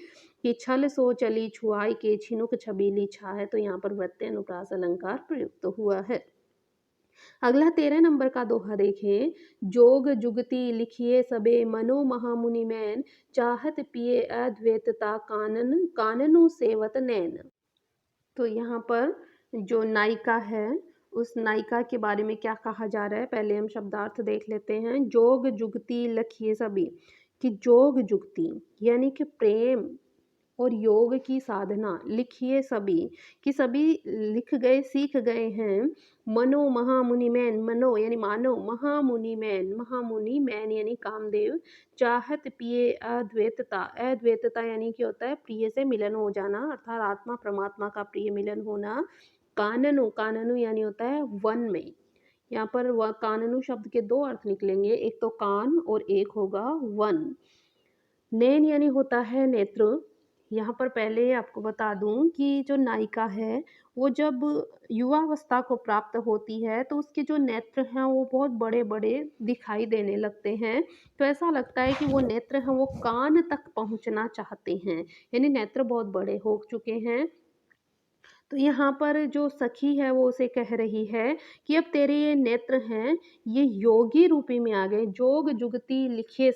कि छल सो चली छुआई के छिनुक छबीली छा है, तो यहाँ पर वृत्यानुप्रास अलंकार प्रयुक्त हुआ है। अगला 13 नंबर का दोहा देखें। जोग जुगति लिखिए सबे मनो महामुनि मैन, चाहत पिए अद्वैतता कानन काननु सेवत नैन। तो यहाँ पर जो नायिका है उस नायिका के बारे में क्या कहा जा रहा है, पहले हम शब्दार्थ देख लेते हैं। जोग जुगति लखिए सभी, कि जोग जुगति यानी कि प्रेम और योग की साधना, लिखिए सभी, कि सभी लिख गए सीख गए हैं। मनो महामुनि मैन, मनो यानी मानो, महामुनि मैन, महामुनि मैन यानी कामदेव, चाहत पिए अद्वैतता, अद्वैतता यानी कि होता है प्रिय से मिलन हो जाना, अर्थात आत्मा परमात्मा का प्रिय मिलन होना। काननु, काननु यानी होता है वन में। यहाँ पर काननु शब्द के दो अर्थ निकलेंगे, एक तो कान और एक होगा वन। नैन यानी होता है नेत्र, यहाँ पर पहले आपको बता दूँ कि जो नायिका है, वो जब युवावस्था को प्राप्त होती है, तो उसके जो नेत्र हैं, वो बहुत बड़े-बड़े दिखाई देने लगते हैं। तो ऐसा लगता है कि वो नेत्र हैं, वो कान तक पहुँचना चाहते हैं, यानी नेत्र बहुत बड़े हो चुके हैं। तो यहाँ पर जो सखी है वो उसे कह रही है कि अब तेरे ये नेत्र हैं, ये योगी रूपी में आ गए। जोग जुगति लिखिए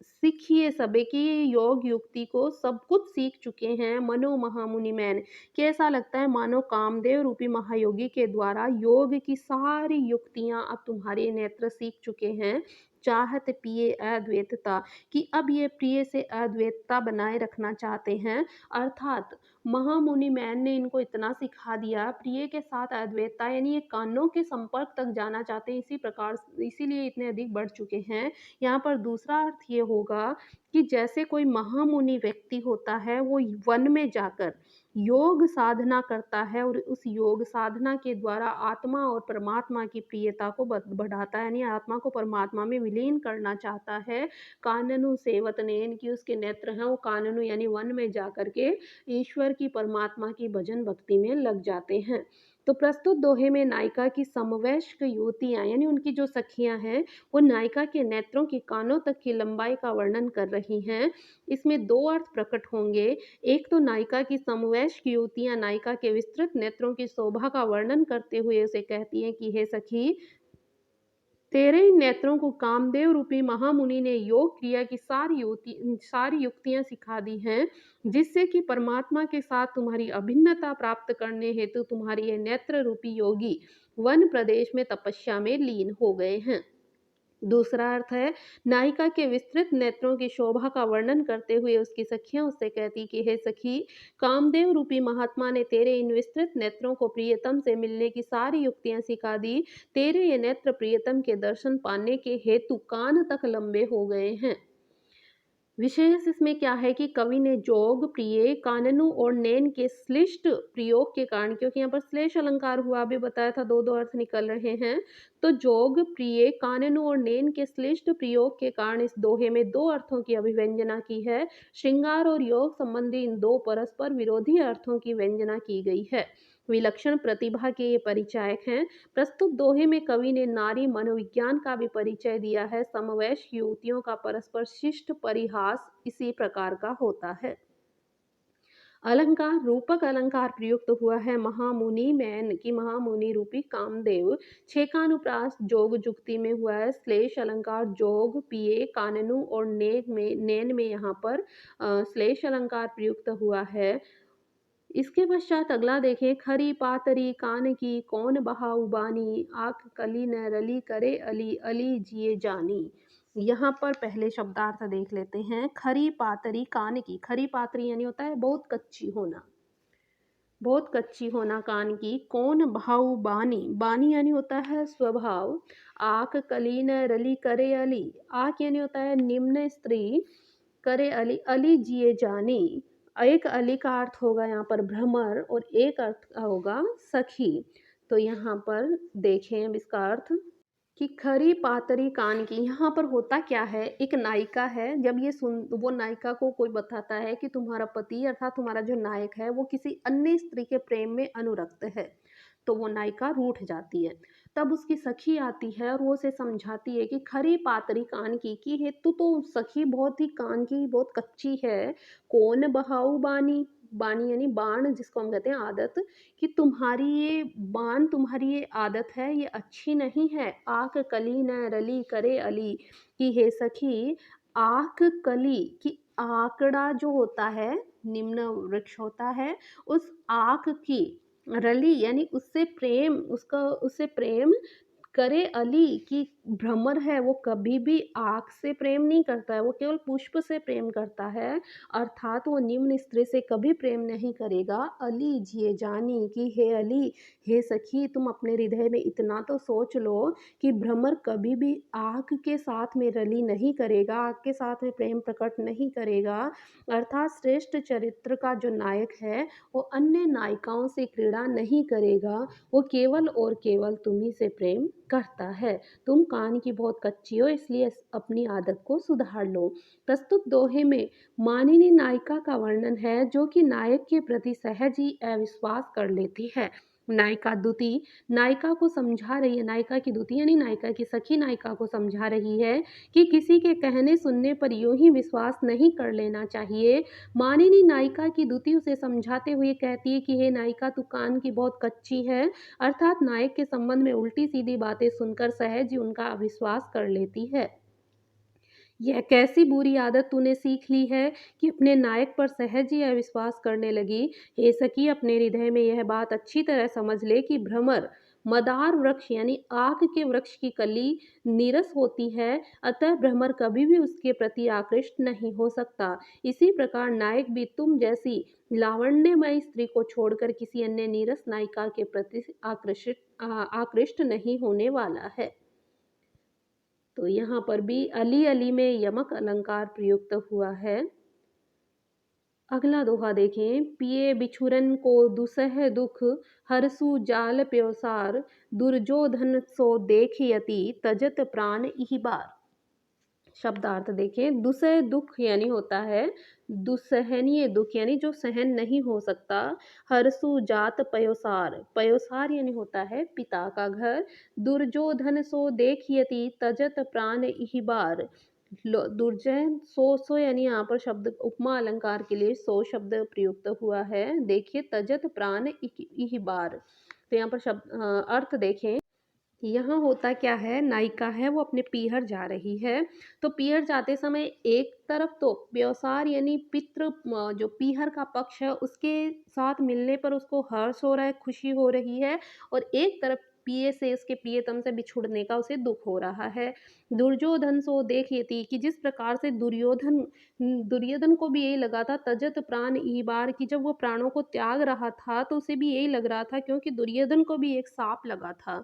सीखिए सबे कि ये योग युक्ति को सब कुछ सीख चुके हैं मनो महामुनि मैन। कि ऐसा लगता है मानो कामदेव रूपी महायोगी के द्वारा योग की सारी युक्तियां अब तुम्हारे नेत्र सीख चुके हैं। चाहत पिए अद्वैतता, कि अब ये प्रिय से अद्वैतता बनाए रखना चाहते हैं। अर्थात महामुनि मैन ने इनको इतना सिखा दिया, प्रिय के साथ अद्वैतता यानी ये कानों के संपर्क तक जाना चाहते हैं, इसी प्रकार इसीलिए इतने अधिक बढ़ चुके हैं। यहाँ पर दूसरा अर्थ ये होगा कि जैसे कोई महामुनि व्यक्ति होता है, वो वन में जाकर योग साधना करता है और उस योग साधना के द्वारा आत्मा और परमात्मा की प्रियता को बढ़ाता है, यानी आत्मा को परमात्मा में विलीन करना चाहता है। काननु सेवत नेन, की उसके नेत्र हैं वो काननु यानी वन में जा कर के ईश्वर की परमात्मा की भजन भक्ति में लग जाते हैं। तो प्रस्तुत दोहे में नायिका की समवयस्क युवतियां यानी उनकी जो सखियां हैं, वो नायिका के नेत्रों की कानों तक की लंबाई का वर्णन कर रही हैं। इसमें दो अर्थ प्रकट होंगे। एक तो नायिका की समवयस्क युवतियां नायिका के विस्तृत नेत्रों की शोभा का वर्णन करते हुए उसे कहती हैं कि हे सखी, तेरे इन नेत्रों को कामदेव रूपी महामुनि ने योग क्रिया की सारी युक्तियां सिखा दी हैं, जिससे कि परमात्मा के साथ तुम्हारी अभिन्नता प्राप्त करने हेतु तुम्हारी ये नेत्र रूपी योगी वन प्रदेश में तपस्या में लीन हो गए हैं। दूसरा अर्थ है, नायिका के विस्तृत नेत्रों की शोभा का वर्णन करते हुए उसकी सखियां उससे कहती कि हे सखी, कामदेव रूपी महात्मा ने तेरे इन विस्तृत नेत्रों को प्रियतम से मिलने की सारी युक्तियां सिखा दी। तेरे ये नेत्र प्रियतम के दर्शन पाने के हेतु कान तक लंबे हो गए हैं। विशेष इसमें क्या है कि कवि ने जोग प्रिय काननु और नैन के श्लिष्ट प्रयोग के कारण, क्योंकि यहाँ पर श्लेष अलंकार हुआ भी बताया था, दो दो अर्थ निकल रहे हैं। तो जोग प्रिय काननु और नैन के श्लिष्ट प्रयोग के कारण इस दोहे में दो अर्थों की अभिव्यंजना की है। श्रृंगार और योग संबंधी इन दो परस्पर विरोधी अर्थों की व्यंजना की गई है। विलक्षण प्रतिभा के ये परिचायक हैं। प्रस्तुत दोहे में कवि ने नारी मनोविज्ञान का भी परिचय दिया है। समवयस्क युवतियों का परस्पर शिष्ट परिहास इसी प्रकार का होता है। अलंकार रूपक अलंकार प्रयुक्त हुआ है महामुनि मैन की महामुनि रूपी कामदेव। छेकानुप्रास जोग जुक्ति में हुआ है। श्लेष अलंकार जोग पिए काननु और नैन में यहाँ पर श्लेष अलंकार प्रयुक्त हुआ है। इसके पश्चात अगला देखें, खरी पातरी कान की कौन बहाऊ बानी, आंख कली न रली करे अली अली जिए जानी। यहाँ पर पहले शब्दार्थ देख लेते हैं। खरी पातरी कान की, खरी पातरी यानी होता है बहुत कच्ची होना, बहुत कच्ची होना कान की। कौन भाऊ बानी, बानी यानी होता है स्वभाव। आंख कली न रली करे अली, आंख यानी होता है निम्न स्त्री। करे अली अली जिए जानी, एक अली का अर्थ होगा यहाँ पर भ्रमर और एक अर्थ होगा सखी। तो यहाँ पर देखें अब इसका अर्थ कि खरी पातरी कान की, यहाँ पर होता क्या है, एक नायिका है, जब ये सुन वो नायिका को कोई बताता है कि तुम्हारा पति अर्थात तुम्हारा जो नायक है वो किसी अन्य स्त्री के प्रेम में अनुरक्त है, तो वो नायिका रूठ जाती है। तब उसकी सखी आती है और वो उसे समझाती है कि खरी पातरी कान की हेतु तो सखी बहुत ही कान की बहुत कच्ची है। कौन बहाऊ बानी, बानी यानी बाण जिसको हम कहते हैं आदत, कि तुम्हारी ये बाण तुम्हारी ये आदत है ये अच्छी नहीं है। आँख कली न रली करे अली, कि हे सखी, आँख कली की आंकड़ा जो होता है निम्न वृक्ष होता है, उस आँख की रली यानी उससे प्रेम करे अली, की भ्रमर है वो कभी भी आँख से प्रेम नहीं करता है, वो केवल पुष्प से प्रेम करता है, अर्थात वो निम्न स्त्री से कभी प्रेम नहीं करेगा। अली जिए जानी, कि हे अली, हे सखी, तुम अपने हृदय में इतना तो सोच लो कि भ्रमर कभी भी आँख के साथ में रली नहीं करेगा, आँख के साथ में प्रेम प्रकट नहीं करेगा। अर्थात श्रेष्ठ चरित्र का जो नायक है वो अन्य नायिकाओं से क्रीड़ा नहीं करेगा, वो केवल और केवल तुम्ही से प्रेम करता है। तुम कान की बहुत कच्ची हो, इसलिए अपनी आदत को सुधार लो। प्रस्तुत दोहे में मानिनी नायिका का वर्णन है जो कि नायक के प्रति सहज ही अविश्वास कर लेती है। नायिका दुती नायिका को समझा रही है, नायिका की दुती यानी नायिका की सखी नायिका को समझा रही है कि किसी के कहने सुनने पर यूं ही विश्वास नहीं कर लेना चाहिए। मानिनी नायिका की दुती उसे समझाते हुए कहती है कि हे नायिका, तू कान की बहुत कच्ची है, अर्थात नायक के संबंध में उल्टी सीधी बातें सुनकर सहज ही उनका अविश्वास कर लेती है। यह कैसी बुरी आदत तूने सीख ली है कि अपने नायक पर सहज ही अविश्वास करने लगी। हे सखी, अपने हृदय में यह बात अच्छी तरह समझ ले कि भ्रमर मदार वृक्ष यानी आग के वृक्ष की कली नीरस होती है, अतः भ्रमर कभी भी उसके प्रति आकृष्ट नहीं हो सकता। इसी प्रकार नायक भी तुम जैसी लावण्यमयी स्त्री को छोड़कर किसी अन्य नीरस नायिका के प्रति आकृष्ट नहीं होने वाला है। तो यहाँ पर भी अली अली में यमक अलंकार प्रयुक्त हुआ है। अगला दोहा देखें, पिए बिछुरन को दुसह दुख, हरसु जाल प्योसार, दुर्जोधन सो देखियति, तजत प्राण इहि बार। शब्दार्थ देखें, दुसह दुख यानी होता है दुसहनीय दुख यानी जो सहन नहीं हो सकता। हरसु जात पयोसार, पयोसार यानी होता है पिता का घर। दुर्जोधन सो देखियति, तजत प्राण इहि बार। दुर्जय सो यानी यहाँ पर शब्द उपमा अलंकार के लिए सो शब्द प्रयुक्त हुआ है। देखिए, तजत प्राण इहि बार, तो यहाँ पर शब्द अर्थ देखें। यहाँ होता क्या है, नायिका है वो अपने पीहर जा रही है, तो पीहर जाते समय एक तरफ तो व्यवसार यानी पितृ जो पीहर का पक्ष है उसके साथ मिलने पर उसको हर्ष हो रहा है, खुशी हो रही है, और एक तरफ पिए से उसके प्रियतम से बिछुड़ने का उसे दुख हो रहा है। दुर्योधन सो देखियति कि जिस प्रकार से दुर्योधन को भी यही लगा था, तजत प्राण ई बार की जब वो प्राणों को त्याग रहा था तो उसे भी यही लग रहा था, क्योंकि दुर्योधन को भी एक सांप लगा था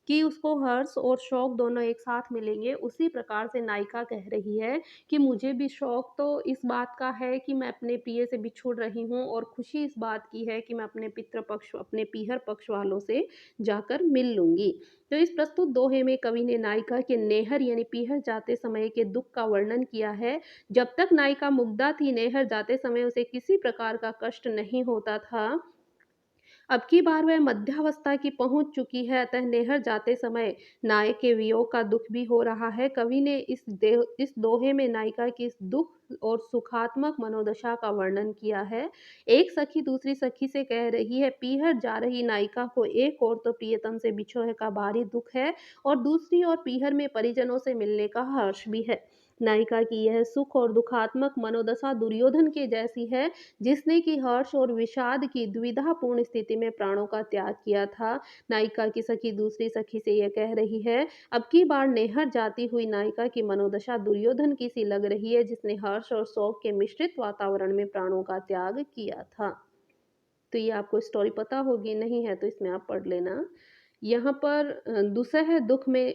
कि उसको हर्ष और शौक दोनों एक साथ मिलेंगे। उसी प्रकार से नायिका कह रही है कि मुझे भी शौक तो इस बात का है कि मैं अपने प्रिय से बिछुड़ रही हूँ, और खुशी इस बात की है कि मैं अपने पितृ पक्ष अपने पीहर पक्ष वालों से जाकर मिल लूंगी। तो इस प्रस्तुत दोहे में कवि ने नायिका के नेहर यानी पीहर जाते समय के दुख का वर्णन किया है। जब तक नायिका मुग्धा थी, नेहर जाते समय उसे किसी प्रकार का कष्ट नहीं होता था। अब की बार वह मध्यावस्था की पहुंच चुकी है, अतः नेहर जाते समय नायक के वियोग का दुख भी हो रहा है। कवि ने इस दोहे में नायिका की इस दुख और सुखात्मक मनोदशा का वर्णन किया है। एक सखी दूसरी सखी से कह रही है, पीहर जा रही नायिका को एक और तो प्रियतम से बिछोह का भारी दुख है, और दूसरी ओर पीहर में परिजनों से मिलने का हर्ष भी है। नायिका की यह सुख और दुखात्मक मनोदशा दुर्योधन के जैसी है, जिसने कि हर्ष और विषाद की द्विधापूर्ण स्थिति में प्राणों का त्याग किया था। नायिका की सखी दूसरी सखी से यह कह रही है, अब की बार नेहर जाती हुई नायिका की मनोदशा दुर्योधन की सी लग रही है, जिसने हर्ष और शोक के मिश्रित वातावरण में प्राणों का त्याग किया था। तो ये आपको स्टोरी पता होगी, नहीं है तो इसमें आप पढ़ लेना। यहाँ पर दुसह दुख में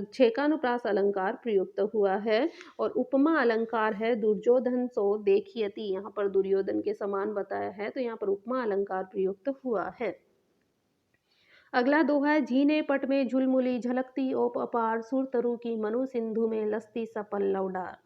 छेकानुप्रास अलंकार प्रयुक्त हुआ है, और उपमा अलंकार है दुर्योधन सो देखियति, यहाँ पर दुर्योधन के समान बताया है, तो यहाँ पर उपमा अलंकार प्रयुक्त हुआ है। अगला दोहा है, झीने पट में झुलमुली, झलकती ओप अपार, सुरतरु की मनु सिंधु में लस्ती सपल लौडार।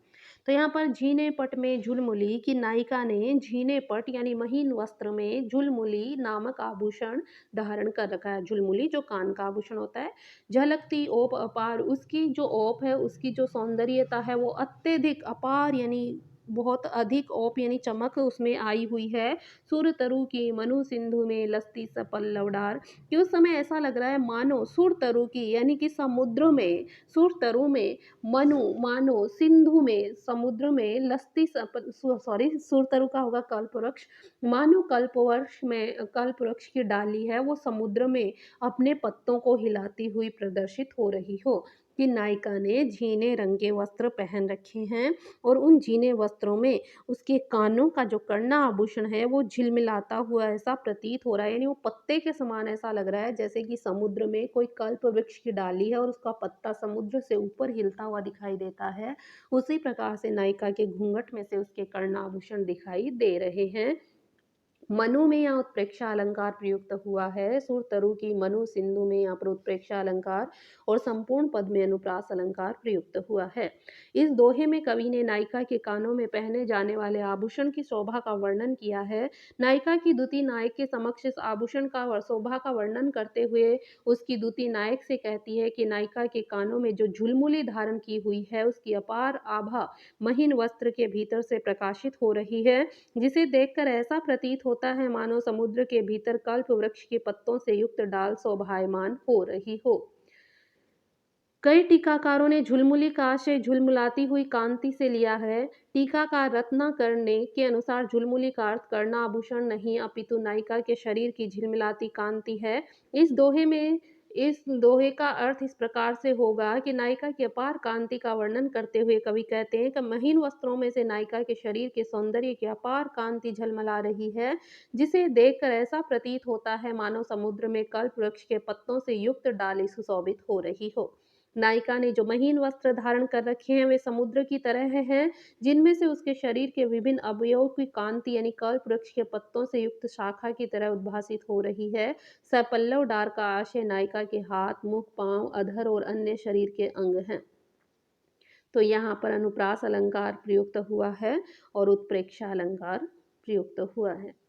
तो यहाँ पर झीने पट में झुलमुली की नायिका ने झीने पट यानी महीन वस्त्र में झुलमुली नामक आभूषण धारण कर रखा है। झुलमुली जो कान का आभूषण होता है। झलकती ओप अपार, उसकी जो ओप है, उसकी जो सौंदर्यता है वो अत्यधिक अपार यानी बहुत अधिक ओप यानी चमक उसमें आई हुई है। सुर तरु की मनु सिंधु में लस्ती सपल लवडार, कि उस समय ऐसा लग रहा है मानो सुर तरु की यानी कि समुद्र में, सुर तरु में, मनु मानो सिंधु में समुद्र में, लस्ती सॉरी सुर तरु का होगा कल्पवृक्ष, मानो कल्पवृक्ष की डाली है वो समुद्र में अपने पत्तों को हिलाती हुई प्रदर्शित हो रही हो। कि नायिका ने झीने रंग के वस्त्र पहन रखे हैं, और उन झीने वस्त्रों में उसके कानों का जो कर्णा आभूषण है वो झिलमिलाता हुआ ऐसा प्रतीत हो रहा है, यानी वो पत्ते के समान ऐसा लग रहा है जैसे कि समुद्र में कोई कल्प वृक्ष की डाली है और उसका पत्ता समुद्र से ऊपर हिलता हुआ दिखाई देता है। उसी प्रकार से नायिका के घूंघट में से उसके कर्णाभूषण दिखाई दे रहे हैं। मनु में यहाँ उत्प्रेक्षा अलंकार प्रयुक्त हुआ है। सुर तरु की मनु सिंधु में यहाँ पर उत्प्रेक्षा अलंकार और संपूर्ण पद में अनुप्रास अलंकार प्रयुक्त हुआ है। इस दोहे में कवि ने नायिका के कानों में पहने जाने वाले आभूषण की शोभा का वर्णन किया है। नायिका की दूती नायक के समक्ष इस आभूषण का शोभा का वर्णन करते हुए उसकी दूती नायक से कहती है कि नायिका के कानों में जो झुलमुली धारण की हुई है उसकी अपार आभा महीन वस्त्र के भीतर से प्रकाशित हो रही है, जिसे देखकर ऐसा प्रतीत होता है मानो समुद्र के भीतर कल्प वृक्ष के पत्तों से युक्त डाल शोभायमान हो रही हो। कई टीकाकारों ने झुलमुली का आशय झुलमुलाती हुई कांति से लिया है। टीकाकार रत्नाकर ने के अनुसार झुलमुली का अर्थ करना आभूषण नहीं अपितु नायिका के शरीर की झिलमिलाती कांति है। इस दोहे का अर्थ इस प्रकार से होगा कि नायिका की अपार कांति का वर्णन करते हुए कवि कहते हैं कि महीन वस्त्रों में से नायिका के शरीर के सौंदर्य की अपार कांति झलमला रही है, जिसे देखकर ऐसा प्रतीत होता है मानो समुद्र में कल्प वृक्ष के पत्तों से युक्त डाली सुशोभित हो रही हो। नायिका ने जो महीन वस्त्र धारण कर रखे हैं वे समुद्र की तरह हैं, जिनमें से उसके शरीर के विभिन्न अवयवों की कांति यानी कल्प वृक्ष के पत्तों से युक्त शाखा की तरह उद्भासित हो रही है। सपल्लव डार का आशय नायिका के हाथ, मुख, पांव, अधर और अन्य शरीर के अंग हैं। तो यहाँ पर अनुप्रास अलंकार प्रयुक्त हुआ है और उत्प्रेक्षा अलंकार प्रयुक्त हुआ है।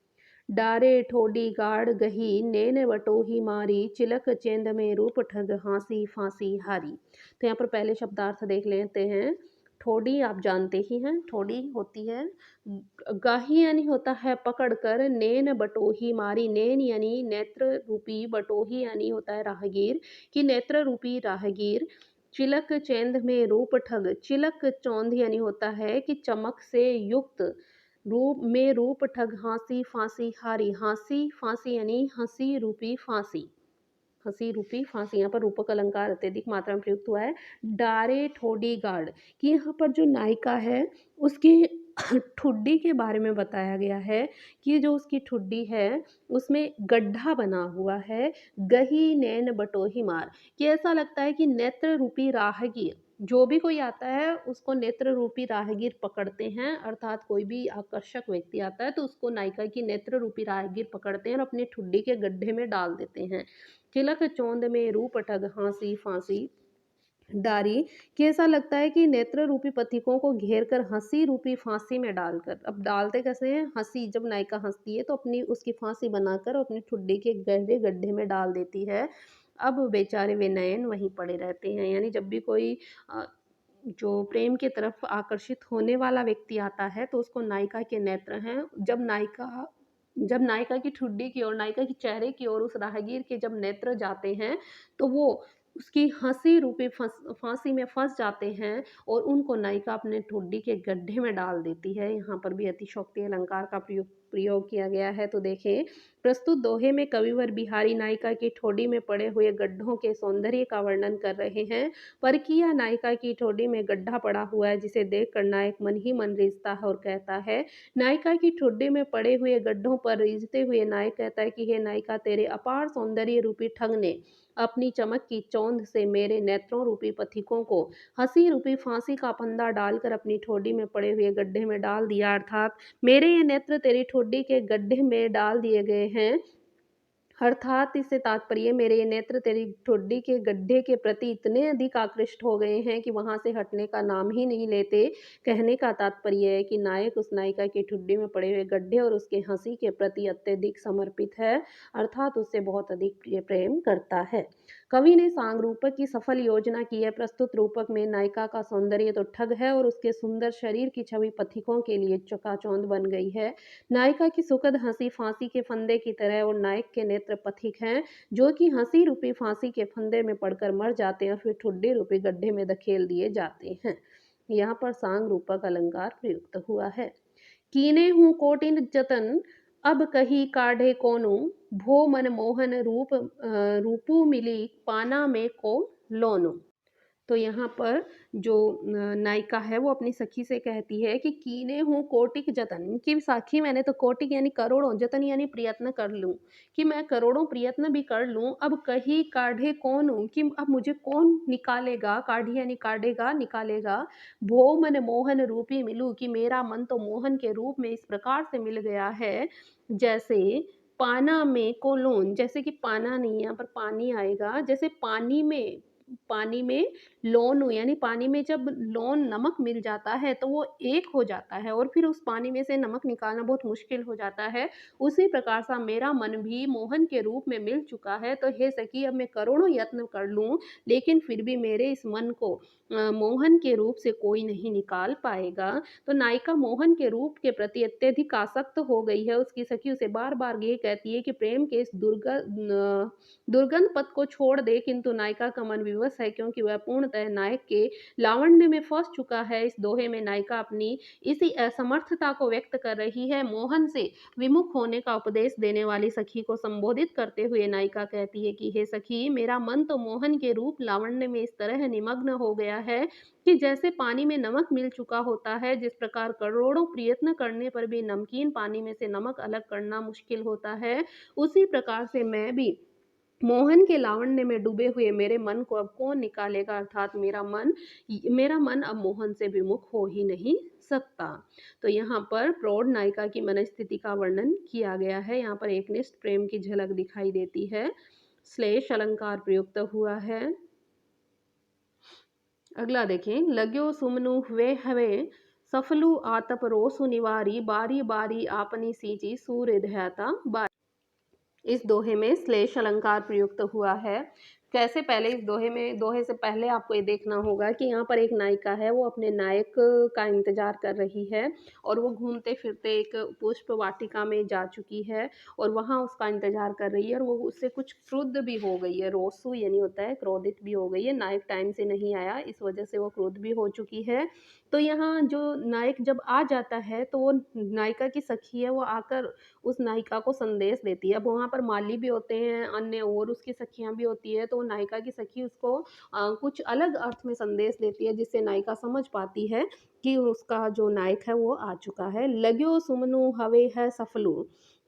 डारे ठोडी गाड़ गही नैन बटोही मारी चिलक चेंद में रूप ठग हाँसी फांसी हारी। तो यहाँ पर पहले शब्दार्थ देख लेते हैं। ठोडी आप जानते ही हैं, ठोडी होती है गाही यानी होता है पकड़कर, नैन बटोही मारी, नैन यानी नेत्र रूपी, बटोही यानी होता है राहगीर कि नेत्र रूपी राहगीर। चिलक चेंद में रूप ठग, चिलक चौंध यानी होता है कि चमक से युक्त, रूप ठग हाँसी फांसी हारी, हाँसी फांसी यानी हंसी रूपी फांसी, हंसी रूपी फांसी। यहाँ पर रूपक अलंकार अत्यधिक मात्रा में प्रयुक्त हुआ है। डारे ठोडी गार्ड कि यहाँ पर जो नायिका है उसकी ठुड्डी के बारे में बताया गया है कि जो उसकी ठुड्डी है उसमें गड्ढा बना हुआ है। गही नैन बटोही मार कि ऐसा लगता है कि नेत्र रूपी राहगीर, जो भी कोई आता है उसको नेत्र रूपी राहगीर पकड़ते हैं, अर्थात कोई भी आकर्षक व्यक्ति आता है तो उसको नायिका की नेत्र रूपी राहगीर पकड़ते हैं और अपनी ठुड्डी के गड्ढे में डाल देते हैं। चिलक चौंद में रूप ठग हाँसी फांसी डारी कि ऐसा लगता है कि नेत्र रूपी पथिकों को घेर कर हंसी रूपी फांसी में डालकर, अब डालते कैसे हैं, हंसी, जब नायिका हंसती है तो अपनी उसकी फांसी बनाकर अपनी ठुड्डी के गहरे गड्ढे में डाल देती है। अब बेचारे वे नयन वहीं पड़े रहते हैं, यानी जब भी कोई जो प्रेम की तरफ आकर्षित होने वाला व्यक्ति आता है तो उसको नायिका के नेत्र हैं, जब नायिका की ठुड्डी की ओर, नायिका के चेहरे की ओर उस राहगीर के जब नेत्र जाते हैं तो वो उसकी हंसी रूपी फांसी में फंस जाते हैं और उनको नायिका अपने ठुड्डी के गड्ढे में डाल देती है। यहाँ पर भी अतिशयोक्ति अलंकार का प्रयोग किया गया है। तो देखें, प्रस्तुत दोहे में कविवर बिहारी नायिका की ठोडी में पड़े हुए गड्ढों के सौंदर्य का वर्णन कर रहे हैं। परकीया नायिका की ठोडी में गड्ढा पड़ा हुआ है जिसे देखकर नायक मन ही मन रिझता है और कहता है, नायिका की ठुड्डी में पड़े हुए गड्ढों पर रिझते हुए नायक कहता है कि हे नायिका, तेरे अपार सौंदर्य रूपी ठग ने अपनी चमक की चौंध से मेरे नेत्रों रूपी पथिकों को हंसी रूपी फांसी का फंदा डालकर अपनी ठोडी में पड़े हुए गड्ढे में डाल दिया, अर्थात मेरे ये नेत्र तेरी ठोडी के गड्ढे में डाल दिए गए हैं। अर्थात इससे तात्पर्य, मेरे ये नेत्र तेरी ठुड्डी के गड्ढे के प्रति इतने अधिक आकृष्ट हो गए हैं कि वहां से हटने का नाम ही नहीं लेते। कहने का तात्पर्य है कि नायक उस नायिका की ठुड्डी में पड़े हुए गड्ढे और उसके हंसी के प्रति अत्यधिक समर्पित है, अर्थात उससे बहुत अधिक प्रेम करता है। कवि ने सांग रूपक की सफल योजना की है। प्रस्तुत रूपक में नायिका का सौंदर्य तो ठग है और उसके सुंदर शरीर की छवि पथिकों के लिए चकाचौंध बन गई है। नायिका की सुखद हंसी फांसी के फंदे की तरह और नायक के नेत्र पथिक हैं जो कि हंसी रूपी फांसी के फंदे में पड़कर मर जाते हैं और फिर ठुड्डी रूपी गड्ढे में धकेल दिए जाते हैं। यहाँ पर सांग रूपक अलंकार प्रयुक्त हुआ है। कीने हूँ कोटिन जतन अब कही काढ़े कोनु, भो मन मोहन रूपू मिली पाना में को लोनु। तो यहाँ पर जो नायिका है वो अपनी सखी से कहती है कि कीने हूँ कोटिक जतन, कि सखी मैंने तो कोटिक यानी करोड़ों, जतन यानी प्रयत्न कर लूँ, कि मैं करोड़ों प्रयत्न भी कर लूँ, अब कहीं काढ़े कौन हूँ, कि अब मुझे कौन निकालेगा, काढ़ी यानी काढ़ेगा, निकालेगा। भो मन मोहन रूपी मिलूँ, कि मेरा मन तो मोहन के रूप में इस प्रकार से मिल गया है, जैसे पाना में को लोन, जैसे कि पाना नहीं, यहाँ पर पानी आएगा, जैसे पानी में लोन हो, यानी पानी में जब लोन नमक मिल जाता है तो वो एक हो जाता है और फिर उस पानी में से नमक निकालना बहुत मुश्किल हो जाता है। उसी प्रकार सा मेरा मन भी मोहन के रूप में मिल चुका है, तो हे सखी अब मैं करोड़ों यत्न कर लूँ, लेकिन फिर भी मेरे इस मन को मोहन के रूप से कोई नहीं निकाल पाएगा। तो नायिका मोहन के रूप के प्रति अत्यधिक आसक्त हो गई है। उसकी सखी उसे बार-बार ये कहती है कि प्रेम के इस दुर्गंध पथ को छोड़ दे, किंतु नायिका का मन विवश है, क्योंकि वह पूर्णतः नायक के लावण्य में फंस चुका है। इस दोहे में नायिका अपनी इसी असमर्थता को व्यक्त कर रही है। मोहन से विमुख होने का उपदेश देने वाली सखी को संबोधित करते हुए नायिका कहती है कि हे सखी, मेरा मन तो मोहन के रूप लावण्य में इस तरह निमग्न हो गया है कि जैसे पानी में नमक मिल चुका होता है, जिस प्रकार करोड़ों प्रयत्न करने पर भी नमकीन पानी में से नमक अलग करना मुश्किल होता है, उसी प्रकार से मैं भी मोहन के लावण्य में डूबे हुए मेरे मन को अब कौन निकालेगा, अर्थात मेरा मन अब मोहन से विमुख हो ही नहीं सकता। तो यहाँ पर प्रौढ़ नायिका की मनस्थिति का वर्णन किया गया है। यहाँ पर एकनिष्ठ प्रेम की झलक दिखाई देती है। श्लेष अलंकार प्रयुक्त हुआ है। अगला देखें, लग्यो सुमनु हुए हवे सफलु आतप रोसु निवारी बारी बारी आपनी सींची सूर्य ध्याता बारी। इस दोहे में श्लेष अलंकार प्रयुक्त हुआ है। कैसे, पहले इस दोहे से पहले आपको ये देखना होगा कि यहाँ पर एक नायिका है, वो अपने नायक का इंतजार कर रही है और वो घूमते फिरते एक पुष्प वाटिका में जा चुकी है और वहाँ उसका इंतजार कर रही है और वो उससे कुछ क्रुद्ध भी हो गई है। रोसू यानी होता है क्रोधित भी हो गई है, नायक टाइम से नहीं आया, इस वजह से वो क्रुद्ध भी हो चुकी है। तो यहाँ जो नायक जब आ जाता है तो वो नायिका की सखी है, वो आकर उस नायिका को संदेश देती है। अब वहाँ पर माली भी होते हैं, अन्य और उसकी सखियाँ भी होती है, तो नायिका की सखी उसको कुछ अलग अर्थ में संदेश देती है, जिससे नायिका समझ पाती है कि उसका जो नायक है वो आ चुका है। "लग्यो सुमनु हवे है सफलु",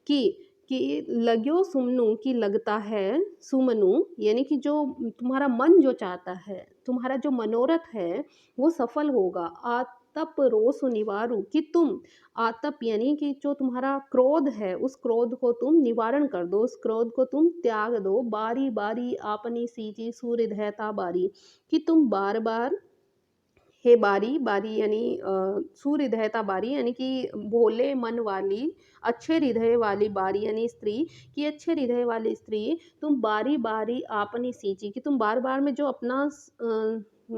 कि लग्यो सुमनु की लगता है, सुमनु यानी कि जो तुम्हारा मन जो चाहता है, तुम्हारा जो मनोरथ है वो सफल होगा। आतप रोसु निवारु, कि तुम आतप यानी कि जो तुम्हारा क्रोध है, उस क्रोध को तुम निवारण कर दो, उस क्रोध को तुम त्याग दो। बारी बारी आपनी सींची सूर्य दहता बारी, कि तुम बार बार, हे बारी, बारी यानी सूर्य दहता बारी यानी कि भोले मन वाली, अच्छे हृदय वाली बारी यानी स्त्री, कि अच्छे हृदय वाली स्त्री, तुम बारी बारी आपनी सींची, कि तुम बार बार में जो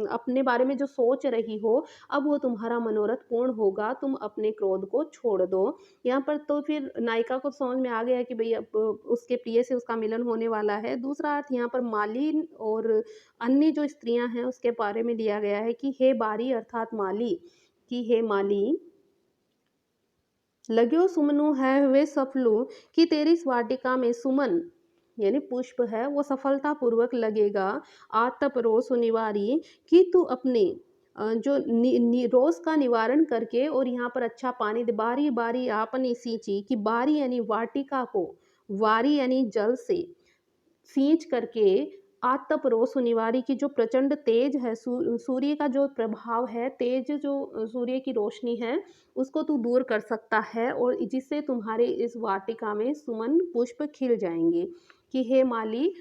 अपने बारे में जो सोच रही हो, अब वो तुम्हारा मनोरथ पूर्ण होगा, तुम अपने क्रोध को छोड़ दो। यहाँ पर तो फिर नायिका को समझ में आ गया कि भई अब उसके प्रिय से उसका मिलन होने वाला है। दूसरा अर्थ यहाँ पर मालिन और अन्य जो स्त्रियां हैं उसके बारे में लिया गया है कि हे बारी अर्थात माली, कि हे माली, लग्यो सुमनु है वे सफलू, कि तेरी इस वाटिका में सुमन यानी पुष्प है वो सफलता पूर्वक लगेगा। आतप रोस निवारी, कि तू अपने जो रोस का निवारण करके और यहाँ पर अच्छा पानी दे। बारी बारी आपने सींची, कि बारी यानी वाटिका को, वारी यानी जल से, सींच करके आतप रोष निवारी, की जो प्रचंड तेज है, सूर्य का जो प्रभाव है, तेज जो सूर्य की रोशनी है, उसको तू दूर कर सकता है और जिससे तुम्हारे इस वाटिका में सुमन पुष्प खिल जाएंगे। कि हे माली,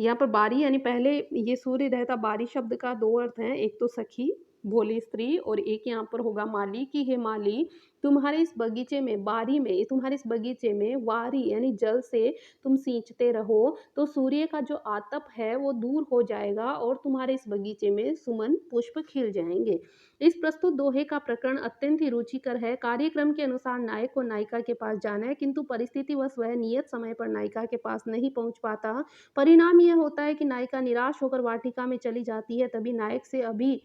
यहाँ पर बारी यानी पहले ये सूर्य रहता, बारी शब्द का दो अर्थ हैं, एक तो सखी भोली स्त्री और एक यहाँ पर होगा माली, की हे माली, तुम्हारे इस बगीचे में, बारी में, तुम्हारे इस बगीचे में वारी यानी जल से तुम सींचते रहो तो सूर्य का जो आतप है वो दूर हो जाएगा और तुम्हारे इस बगीचे में सुमन पुष्प खिल जाएंगे। इस प्रस्तुत दोहे का प्रकरण अत्यंत ही रुचिकर है। कार्यक्रम के अनुसार नायक को नायिका के पास जाना है, किंतु परिस्थितिवश वह नियत समय पर नायिका के पास नहीं पहुंच पाता। परिणाम यह होता है कि नायिका निराश होकर वाटिका में चली जाती है। तभी नायक से अभी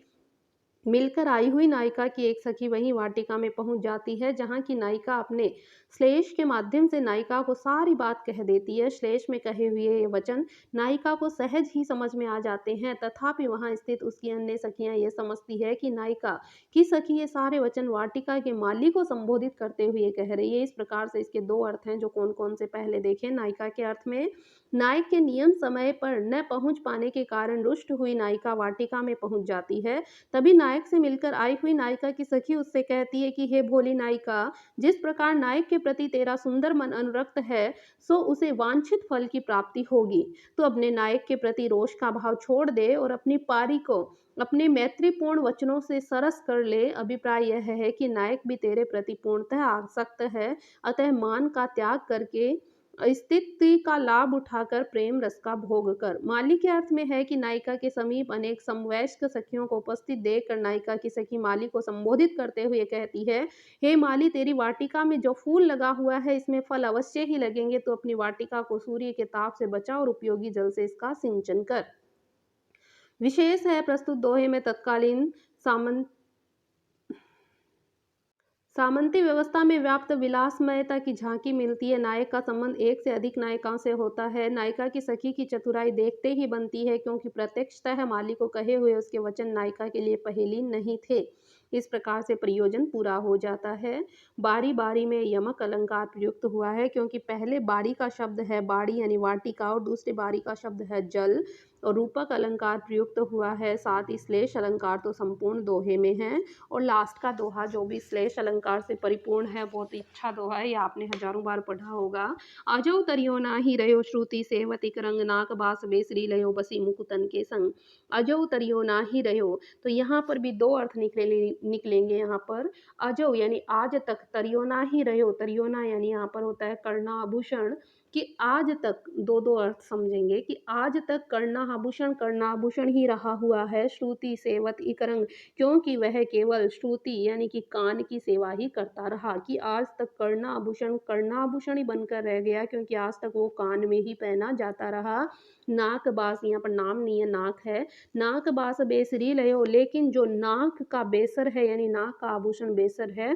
मिलकर आई हुई नायिका की एक सखी वहीं वाटिका में पहुंच जाती है, जहां की नायिका अपने श्लेष के माध्यम से नायिका को सारी बात कह देती है। श्लेष में कहे हुए ये वचन नायिका को सहज ही समझ में आ जाते हैं, तथापि वहां स्थित उसकी अन्य सखियां ये समझती है कि नायिका की सखी ये सारे वचन वाटिका के माली को संबोधित करते हुए कह रही है। इस प्रकार से इसके दो अर्थ हैं, जो कौन कौन से पहले देखें। नायिका के अर्थ में, नायक के नियम समय पर न पहुंच पाने के कारण रुष्ट हुई नायिका वाटिका में पहुंच जाती है। तभी नायक से मिलकर आई हुई नायिका की सखी उससे कहती है कि हे भोली नायिका, जिस प्रकार नायक के प्रति तेरा सुंदर मन अनुरक्त है, सो उसे वांछित फल की प्राप्ति होगी। तो अपने नायक के प्रति रोष का भाव छोड़ दे और अपनी पारी को अपने मैत्रीपूर्ण वचनों से सरस कर ले। अभिप्राय यह है कि नायक भी तेरे प्रति पूर्णतः आसक्त है, अतः मान का त्याग करके स्थिति का लाभ उठाकर प्रेम रस का भोग कर। माली के अर्थ में है कि नायिका के समीप अनेक समवयस्क सखियों को उपस्थित देखकर नायिका की सखी माली को संबोधित करते हुए कहती है, हे माली, तेरी वाटिका में जो फूल लगा हुआ है इसमें फल अवश्य ही लगेंगे, तो अपनी वाटिका को सूर्य के ताप से बचा और उपयोगी जल से इसका सिंचन कर। विशेष है प्रस्तुत दोहे में तत्कालीन सामंत सामंती व्यवस्था में व्याप्त विलासमयता की झांकी मिलती है। नायक का संबंध एक से अधिक नायिकाओं से होता है। नायिका की सखी की चतुराई देखते ही बनती है, क्योंकि प्रत्यक्षतः माली को कहे हुए उसके वचन नायिका के लिए पहेली नहीं थे। इस प्रकार से प्रयोजन पूरा हो जाता है। बारी बारी में यमक अलंकार प्रयुक्त हुआ है, क्योंकि पहले बारी का शब्द है बाड़ी यानी वाटिका, और दूसरे बारी का शब्द है जल, और रूपक अलंकार प्रयुक्त हुआ है। साथ ही श्लेष अलंकार तो संपूर्ण दोहे में है, और लास्ट का दोहा जो भी श्लेष अलंकार से परिपूर्ण है, बहुत ही अच्छा दोहा है, ये आपने हजारों बार पढ़ा होगा। अजो तरियो नाही रहो श्रुति सेवत इक रंग, नाक बास बेसरी लयो बसी मुकुतन के संग। अजो तरियो नाही रहो, तो यहाँ पर भी दो अर्थ निकलेंगे यहाँ पर। अजो यानी आज तक, तरियोना ही रहो, तरियोना यानी यहाँ पर होता है कर्णाभूषण, कि आज तक, दो दो अर्थ समझेंगे कि आज तक कर्णाभूषण कर्णाभूषण ही रहा हुआ है। श्रुति सेवत इकरंग, क्योंकि वह केवल श्रुति यानी कि कान की सेवा ही करता रहा, कि आज तक कर्णाभूषण कर्णाभूषण ही बनकर रह गया, क्योंकि आज तक वो कान में ही पहना जाता रहा। नाक बास, यहाँ पर नाम नहीं है, नाक है। नाक बास बेसरी लयो, लेकिन जो नाक का बेसर है यानी नाक का आभूषण बेसर है,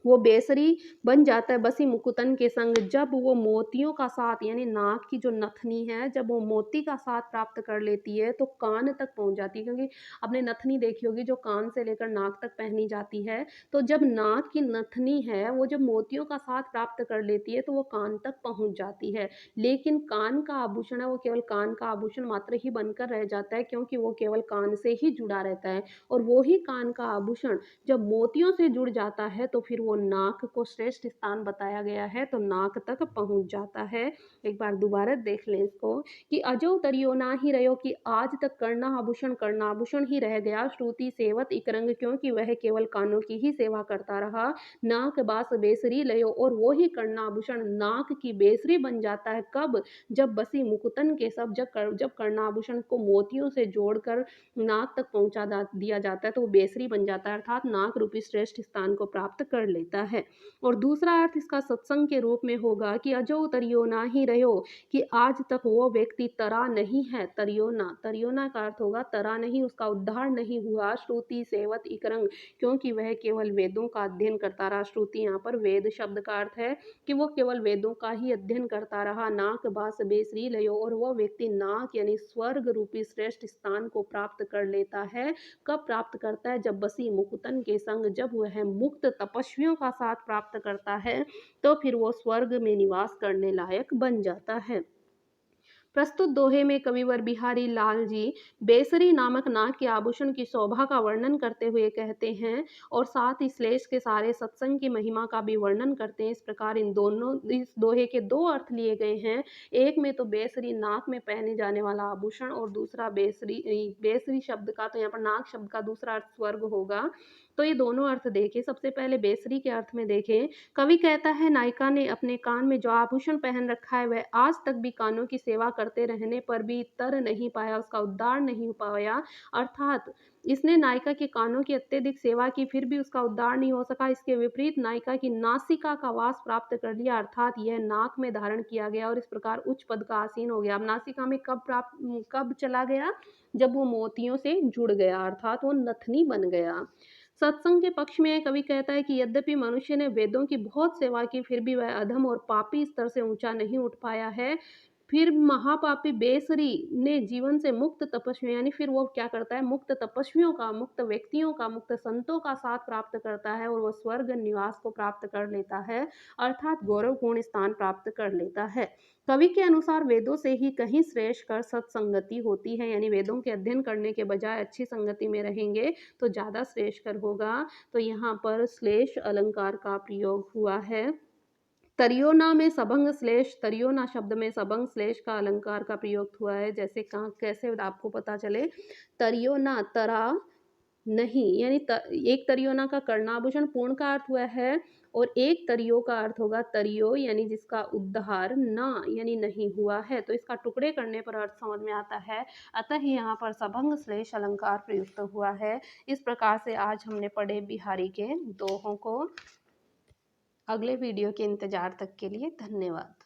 वो बेसरी बन जाता है बसी मुकुतन के संग, जब वो मोतियों का साथ यानी नाक की जो नथनी है, जब वो मोती का साथ प्राप्त कर लेती है तो कान तक पहुंच जाती है। क्योंकि आपने नथनी देखी होगी जो कान से लेकर नाक तक पहनी जाती है, तो जब नाक की नथनी है वो जब मोतियों का साथ प्राप्त कर लेती है तो वो कान तक पहुंच जाती है। लेकिन कान का आभूषण है वो केवल कान का आभूषण मात्र ही बनकर रह जाता है, क्योंकि वो केवल कान से ही जुड़ा रहता है। और वो ही कान का आभूषण जब मोतियों से जुड़ जाता है तो फिर वो नाक को श्रेष्ठ स्थान बताया गया है, तो नाक तक पहुंच जाता है। एक बार दोबारा देख लें इसको, कि अजो तरियो ना ही रहो, कि आज तक कर्णाभूषण ही रह गया। श्रुति सेवत इकरंग, क्योंकि वह केवल कानों की ही सेवा करता रहा। नाक बास बेसरी लयो, और वो ही कर्णाभूषण नाक की बेसरी बन जाता है। कब? जब बसी मुकुतन के सब, जब कर्णाभूषण को मोतियों से जोड़कर नाक तक पहुंचा दिया जाता है तो वो बेसरी बन जाता है, अर्थात नाक रूपी श्रेष्ठ स्थान को प्राप्त कर लेता है। और दूसरा अर्थ इसका सत्संग के रूप में होगा कि अजो तरियो ना ही रहो, कि आज तक वो व्यक्ति तरा नहीं है। तरियोना, तरियोना का अर्थ होगा तरा नहीं, उसका उद्धार नहीं हुआ। श्रुति सेवत इकरंग, क्योंकि वह केवल वेदों का अध्ययन करता रहा। श्रुति यहाँ पर वेद शब्द का अर्थ है कि वो केवल वेदों का ही अध्ययन करता रहा। नाक बास बेसरी लयो, और वो व्यक्ति नाक यानी स्वर्ग रूपी श्रेष्ठ स्थान को प्राप्त कर लेता है। कब प्राप्त करता है? जब बसी मुकुतन के संग, जब वह मुक्त तपस्वियों का साथ प्राप्त करता है तो फिर वो स्वर्ग में निवास करने लायक बन जाता है। प्रस्तुत दोहे में कविवर बिहारी लाल जी बेसरी नामक नाग के आभूषण की शोभा का वर्णन करते हुए कहते हैं, और साथ ही श्लेष के सारे सत्संग की महिमा का भी वर्णन करते हैं। इस प्रकार इस दोहे के दो अर्थ लिए गए हैं। एक में तो बेसरी नाक में पहने जाने वाला आभूषण, और दूसरा बेसरी बेसरी शब्द का, तो यहाँ पर नाग शब्द का दूसरा अर्थ स्वर्ग होगा। तो ये दोनों अर्थ देखें। सबसे पहले बेसरी के अर्थ में देखें। कवि कहता है नायिका ने अपने कान में जो आभूषण पहन रखा है वह आज तक भी कानों की सेवा करते रहने पर भी तर नहीं पाया, उसका उद्धार नहीं हो पाया। अर्थात इसने नायिका के कानों की अत्यधिक सेवा की फिर भी उसका उद्धार नहीं हो सका। इसके विपरीत नायिका की नासिका का वास प्राप्त कर लिया, अर्थात यह नाक में धारण किया गया और इस प्रकार उच्च पद का आसीन हो गया। अब नासिका में कब चला गया? जब वो मोतियों से जुड़ गया, अर्थात वो नथनी बन गया। सत्संग के पक्ष में कवि कहता है कि यद्यपि मनुष्य ने वेदों की बहुत सेवा की फिर भी वह अधम और पापी स्तर से ऊंचा नहीं उठ पाया है। फिर महापापी बेसरी ने जीवन से मुक्त तपस्वी, यानी फिर वो क्या करता है, मुक्त तपस्वियों का, मुक्त व्यक्तियों का, मुक्त संतों का साथ प्राप्त करता है और वो स्वर्ग निवास को प्राप्त कर लेता है, अर्थात गौरवपूर्ण स्थान प्राप्त कर लेता है। कवि के अनुसार वेदों से ही कहीं श्रेष्ठ कर सत्संगति होती है, यानी वेदों के अध्ययन करने के बजाय अच्छी संगति में रहेंगे तो ज़्यादा श्रेष्ठ कर होगा। तो यहाँ पर श्लेष अलंकार का प्रयोग हुआ है। तरियोना में सबंग श्लेष, तरियोना शब्द में सबंग श्लेष का अलंकार का प्रयोग हुआ है। जैसे कहाँ कैसे आपको पता चले, तरियोना तरा नहीं, यानी एक तरियोना का कर्णाभूषण पूर्ण का अर्थ हुआ है और एक तरियो का अर्थ होगा तरियो, यानी जिसका उद्धार ना यानी नहीं हुआ है, तो इसका टुकड़े करने पर अर्थ समझ में आता है। अतः यहाँ पर सबंग श्लेष अलंकार प्रयुक्त हुआ है। इस प्रकार से आज हमने पढ़े बिहारी के दोहों को। अगले वीडियो के इंतजार तक के लिए धन्यवाद।